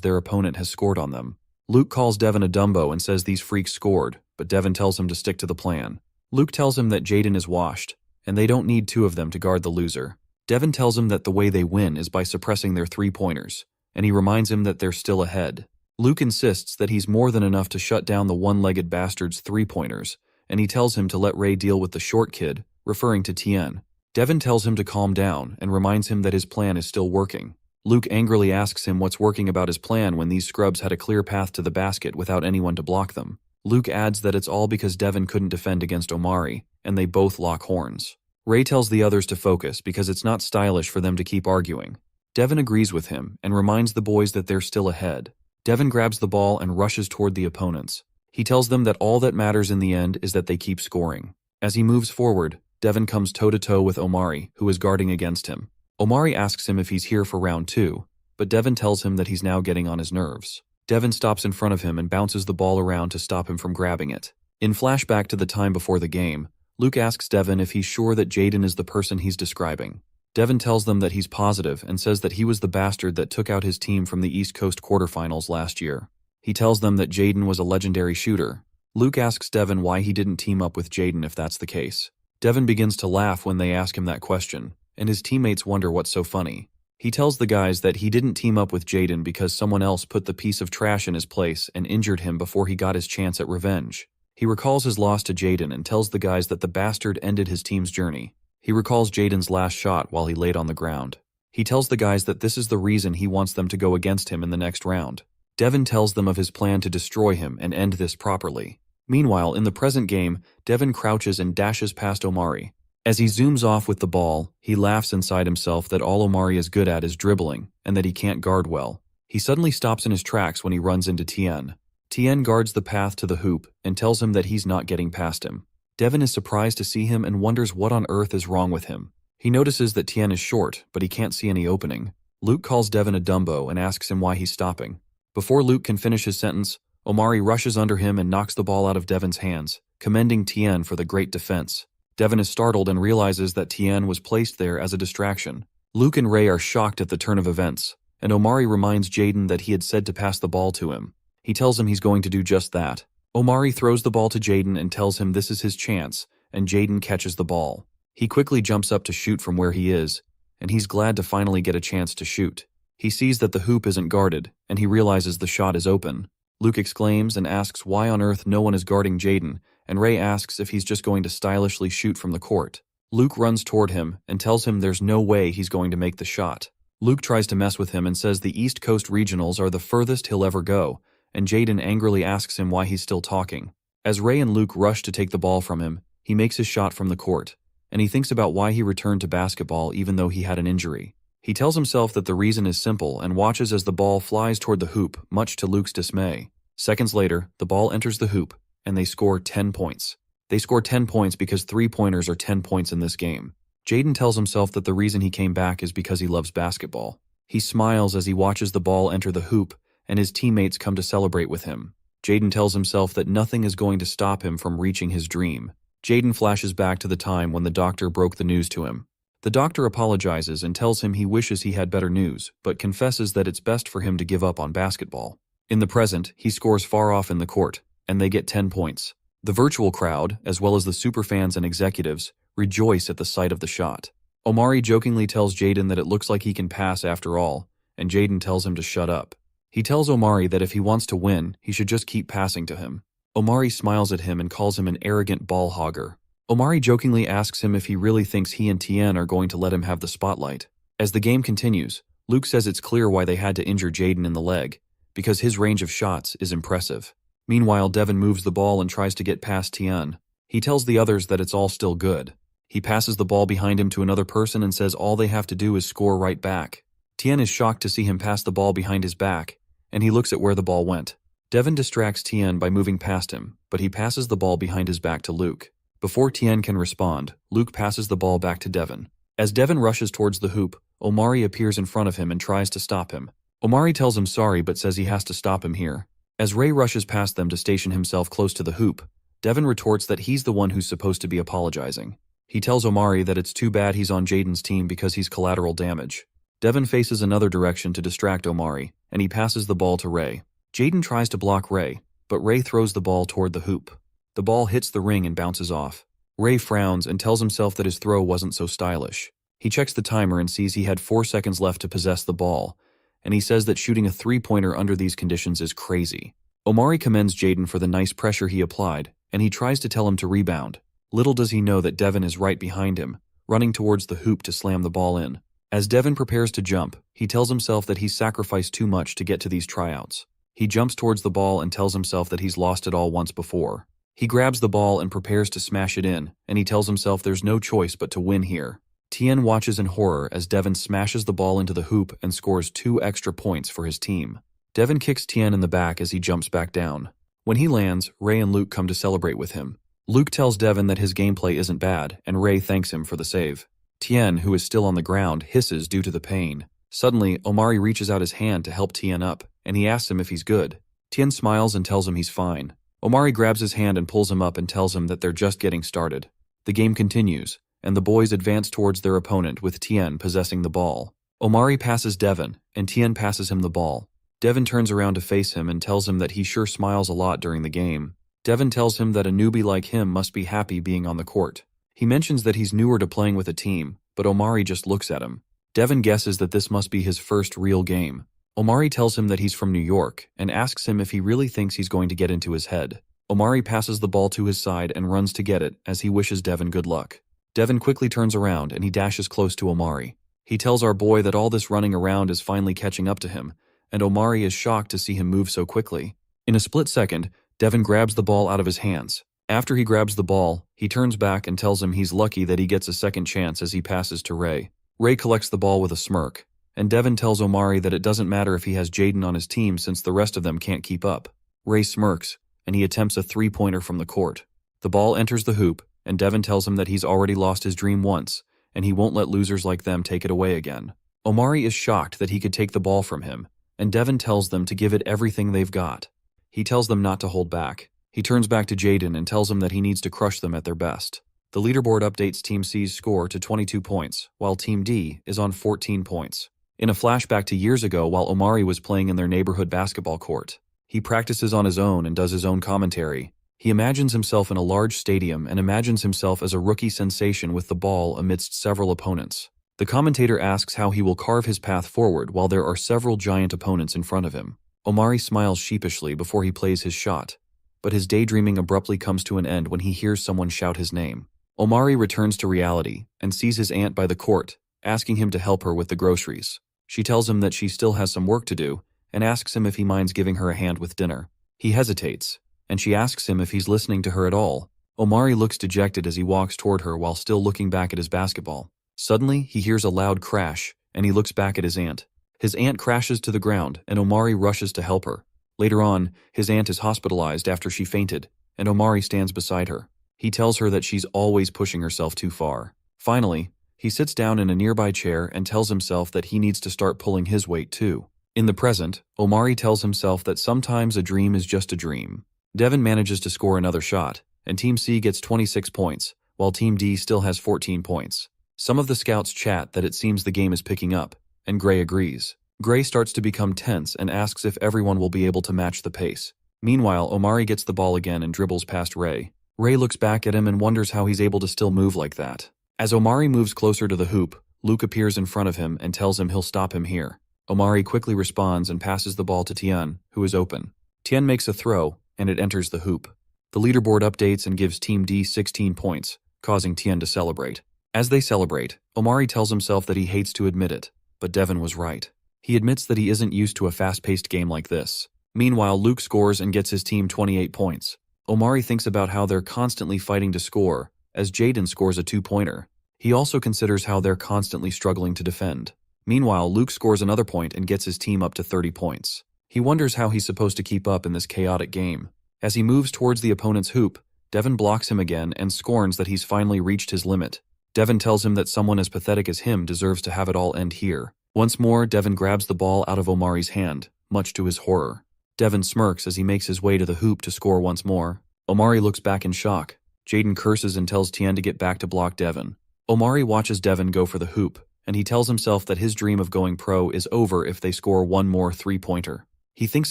their opponent has scored on them. Luke calls Devin a Dumbo and says these freaks scored, but Devin tells him to stick to the plan. Luke tells him that Jaden is washed, and they don't need 2 of them to guard the loser. Devin tells him that the way they win is by suppressing their 3-pointers, and he reminds him that they're still ahead. Luke insists that he's more than enough to shut down the one-legged bastard's 3-pointers, and he tells him to let Ray deal with the short kid, referring to Tien. Devin tells him to calm down and reminds him that his plan is still working. Luke angrily asks him what's working about his plan when these scrubs had a clear path to the basket without anyone to block them. Luke adds that it's all because Devin couldn't defend against Omari, and they both lock horns. Ray tells the others to focus because it's not stylish for them to keep arguing. Devin agrees with him and reminds the boys that they're still ahead. Devin grabs the ball and rushes toward the opponents. He tells them that all that matters in the end is that they keep scoring. As he moves forward, Devin comes toe-to-toe with Omari, who is guarding against him. Omari asks him if he's here for round 2, but Devin tells him that he's now getting on his nerves. Devin stops in front of him and bounces the ball around to stop him from grabbing it. In flashback to the time before the game, Luke asks Devin if he's sure that Jaden is the person he's describing. Devin tells them that he's positive and says that he was the bastard that took out his team from the East Coast quarterfinals last year. He tells them that Jaden was a legendary shooter. Luke asks Devin why he didn't team up with Jaden if that's the case. Devin begins to laugh when they ask him that question, and his teammates wonder what's so funny. He tells the guys that he didn't team up with Jaden because someone else put the piece of trash in his place and injured him before he got his chance at revenge. He recalls his loss to Jaden and tells the guys that the bastard ended his team's journey. He recalls Jaden's last shot while he laid on the ground. He tells the guys that this is the reason he wants them to go against him in the next round. Devin tells them of his plan to destroy him and end this properly. Meanwhile, in the present game, Devin crouches and dashes past Omari. As he zooms off with the ball, he laughs inside himself that all Omari is good at is dribbling and that he can't guard well. He suddenly stops in his tracks when he runs into Tien. Tien guards the path to the hoop and tells him that he's not getting past him. Devin is surprised to see him and wonders what on earth is wrong with him. He notices that Tien is short, but he can't see any opening. Luke calls Devin a Dumbo and asks him why he's stopping. Before Luke can finish his sentence, Omari rushes under him and knocks the ball out of Devin's hands, commending Tien for the great defense. Devin is startled and realizes that Tien was placed there as a distraction. Luke and Ray are shocked at the turn of events, and Omari reminds Jaden that he had said to pass the ball to him. He tells him he's going to do just that. Omari throws the ball to Jaden and tells him this is his chance, and Jaden catches the ball. He quickly jumps up to shoot from where he is, and he's glad to finally get a chance to shoot. He sees that the hoop isn't guarded, and he realizes the shot is open. Luke exclaims and asks why on earth no one is guarding Jaden, and Ray asks if he's just going to stylishly shoot from the court. Luke runs toward him and tells him there's no way he's going to make the shot. Luke tries to mess with him and says the East Coast Regionals are the furthest he'll ever go, and Jaden angrily asks him why he's still talking. As Ray and Luke rush to take the ball from him, he makes his shot from the court, and he thinks about why he returned to basketball even though he had an injury. He tells himself that the reason is simple and watches as the ball flies toward the hoop, much to Luke's dismay. Seconds later, the ball enters the hoop, and they score 10 points. They score 10 points because 3-pointers are 10 points in this game. Jaden tells himself that the reason he came back is because he loves basketball. He smiles as he watches the ball enter the hoop, and his teammates come to celebrate with him. Jaden tells himself that nothing is going to stop him from reaching his dream. Jaden flashes back to the time when the doctor broke the news to him. The doctor apologizes and tells him he wishes he had better news, but confesses that it's best for him to give up on basketball. In the present, he scores far off in the court, and they get 10 points. The virtual crowd, as well as the superfans and executives, rejoice at the sight of the shot. Omari jokingly tells Jaden that it looks like he can pass after all, and Jaden tells him to shut up. He tells Omari that if he wants to win, he should just keep passing to him. Omari smiles at him and calls him an arrogant ball hogger. Omari jokingly asks him if he really thinks he and Tien are going to let him have the spotlight. As the game continues, Luke says it's clear why they had to injure Jaden in the leg, because his range of shots is impressive. Meanwhile, Devin moves the ball and tries to get past Tien. He tells the others that it's all still good. He passes the ball behind him to another person and says all they have to do is score right back. Tien is shocked to see him pass the ball behind his back, and he looks at where the ball went. Devin distracts Tien by moving past him, but he passes the ball behind his back to Luke. Before Tien can respond, Luke passes the ball back to Devin. As Devin rushes towards the hoop, Omari appears in front of him and tries to stop him. Omari tells him sorry but says he has to stop him here. As Ray rushes past them to station himself close to the hoop, Devin retorts that he's the one who's supposed to be apologizing. He tells Omari that it's too bad he's on Jaden's team because he's collateral damage. Devin faces another direction to distract Omari, and he passes the ball to Ray. Jaden tries to block Ray, but Ray throws the ball toward the hoop. The ball hits the ring and bounces off. Ray frowns and tells himself that his throw wasn't so stylish. He checks the timer and sees he had 4 seconds left to possess the ball, and he says that shooting a three-pointer under these conditions is crazy. Omari commends Jaden for the nice pressure he applied, and he tries to tell him to rebound. Little does he know that Devin is right behind him, running towards the hoop to slam the ball in. As Devin prepares to jump, he tells himself that he's sacrificed too much to get to these tryouts. He jumps towards the ball and tells himself that he's lost it all once before. He grabs the ball and prepares to smash it in, and he tells himself there's no choice but to win here. Tien watches in horror as Devin smashes the ball into the hoop and scores 2 extra points for his team. Devin kicks Tien in the back as he jumps back down. When he lands, Ray and Luke come to celebrate with him. Luke tells Devin that his gameplay isn't bad, and Ray thanks him for the save. Tien, who is still on the ground, hisses due to the pain. Suddenly, Omari reaches out his hand to help Tien up, and he asks him if he's good. Tien smiles and tells him he's fine. Omari grabs his hand and pulls him up and tells him that they're just getting started. The game continues, and the boys advance towards their opponent with Tien possessing the ball. Omari passes Devin, and Tien passes him the ball. Devin turns around to face him and tells him that he sure smiles a lot during the game. Devin tells him that a newbie like him must be happy being on the court. He mentions that he's newer to playing with a team, but Omari just looks at him. Devin guesses that this must be his first real game. Omari tells him that he's from New York and asks him if he really thinks he's going to get into his head. Omari passes the ball to his side and runs to get it as he wishes Devin good luck. Devin quickly turns around and he dashes close to Omari. He tells our boy that all this running around is finally catching up to him, and Omari is shocked to see him move so quickly. In a split second, Devin grabs the ball out of his hands. After he grabs the ball, he turns back and tells him he's lucky that he gets a second chance as he passes to Ray. Ray collects the ball with a smirk, and Devin tells Omari that it doesn't matter if he has Jaden on his team since the rest of them can't keep up. Ray smirks, and he attempts a three-pointer from the court. The ball enters the hoop, and Devin tells him that he's already lost his dream once, and he won't let losers like them take it away again. Omari is shocked that he could take the ball from him, and Devin tells them to give it everything they've got. He tells them not to hold back. He turns back to Jaden and tells him that he needs to crush them at their best. The leaderboard updates Team C's score to 22 points, while Team D is on 14 points. In a flashback to years ago while Omari was playing in their neighborhood basketball court, he practices on his own and does his own commentary. He imagines himself in a large stadium and imagines himself as a rookie sensation with the ball amidst several opponents. The commentator asks how he will carve his path forward while there are several giant opponents in front of him. Omari smiles sheepishly before he plays his shot, but his daydreaming abruptly comes to an end when he hears someone shout his name. Omari returns to reality and sees his aunt by the court, asking him to help her with the groceries. She tells him that she still has some work to do and asks him if he minds giving her a hand with dinner. He hesitates, and she asks him if he's listening to her at all. Omari looks dejected as he walks toward her while still looking back at his basketball. Suddenly, he hears a loud crash, and he looks back at his aunt. His aunt crashes to the ground, and Omari rushes to help her. Later on, his aunt is hospitalized after she fainted, and Omari stands beside her. He tells her that she's always pushing herself too far. Finally, he sits down in a nearby chair and tells himself that he needs to start pulling his weight too. In the present, Omari tells himself that sometimes a dream is just a dream. Devin manages to score another shot, and Team C gets 26 points, while Team D still has 14 points. Some of the scouts chat that it seems the game is picking up, and Gray agrees. Gray starts to become tense and asks if everyone will be able to match the pace. Meanwhile, Omari gets the ball again and dribbles past Ray. Ray looks back at him and wonders how he's able to still move like that. As Omari moves closer to the hoop, Luke appears in front of him and tells him he'll stop him here. Omari quickly responds and passes the ball to Tien, who is open. Tien makes a throw, and it enters the hoop. The leaderboard updates and gives Team D 16 points, causing Tien to celebrate. As they celebrate, Omari tells himself that he hates to admit it, but Devin was right. He admits that he isn't used to a fast-paced game like this. Meanwhile, Luke scores and gets his team 28 points. Omari thinks about how they're constantly fighting to score, as Jaden scores a 2-pointer. He also considers how they're constantly struggling to defend. Meanwhile, Luke scores another point and gets his team up to 30 points. He wonders how he's supposed to keep up in this chaotic game. As he moves towards the opponent's hoop, Devin blocks him again and scorns that he's finally reached his limit. Devin tells him that someone as pathetic as him deserves to have it all end here. Once more, Devin grabs the ball out of Omari's hand, much to his horror. Devin smirks as he makes his way to the hoop to score once more. Omari looks back in shock. Jaden curses and tells Tien to get back to block Devin. Omari watches Devin go for the hoop, and he tells himself that his dream of going pro is over if they score one more 3-pointer. He thinks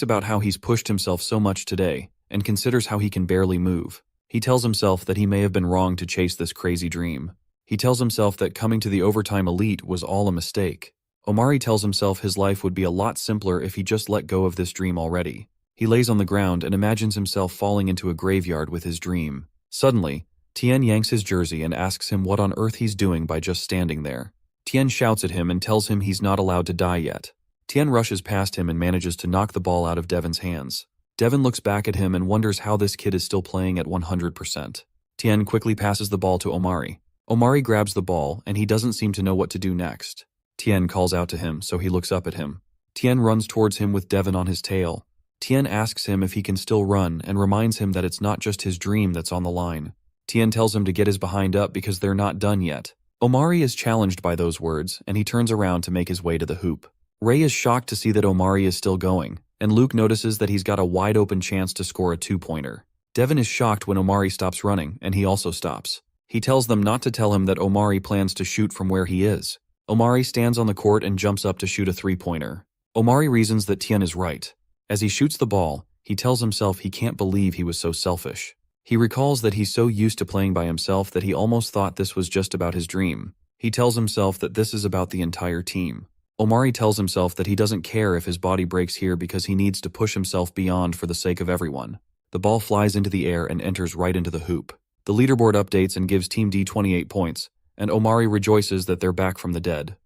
about how he's pushed himself so much today, and considers how he can barely move. He tells himself that he may have been wrong to chase this crazy dream. He tells himself that coming to the overtime elite was all a mistake. Omari tells himself his life would be a lot simpler if he just let go of this dream already. He lays on the ground and imagines himself falling into a graveyard with his dream. Suddenly, Tien yanks his jersey and asks him what on earth he's doing by just standing there. Tien shouts at him and tells him he's not allowed to die yet. Tien rushes past him and manages to knock the ball out of Devin's hands. Devin looks back at him and wonders how this kid is still playing at 100%. Tien quickly passes the ball to Omari. Omari grabs the ball and he doesn't seem to know what to do next. Tien calls out to him, so he looks up at him. Tien runs towards him with Devin on his tail. Tien asks him if he can still run and reminds him that it's not just his dream that's on the line. Tien tells him to get his behind up because they're not done yet. Omari is challenged by those words, and he turns around to make his way to the hoop. Ray is shocked to see that Omari is still going, and Luke notices that he's got a wide-open chance to score a 2-pointer. Devin is shocked when Omari stops running, and he also stops. He tells them not to tell him that Omari plans to shoot from where he is. Omari stands on the court and jumps up to shoot a 3-pointer. Omari reasons that Tien is right. As he shoots the ball, he tells himself he can't believe he was so selfish. He recalls that he's so used to playing by himself that he almost thought this was just about his dream. He tells himself that this is about the entire team. Omari tells himself that he doesn't care if his body breaks here because he needs to push himself beyond for the sake of everyone. The ball flies into the air and enters right into the hoop. The leaderboard updates and gives Team D 28 points, and Omari rejoices that they're back from the dead.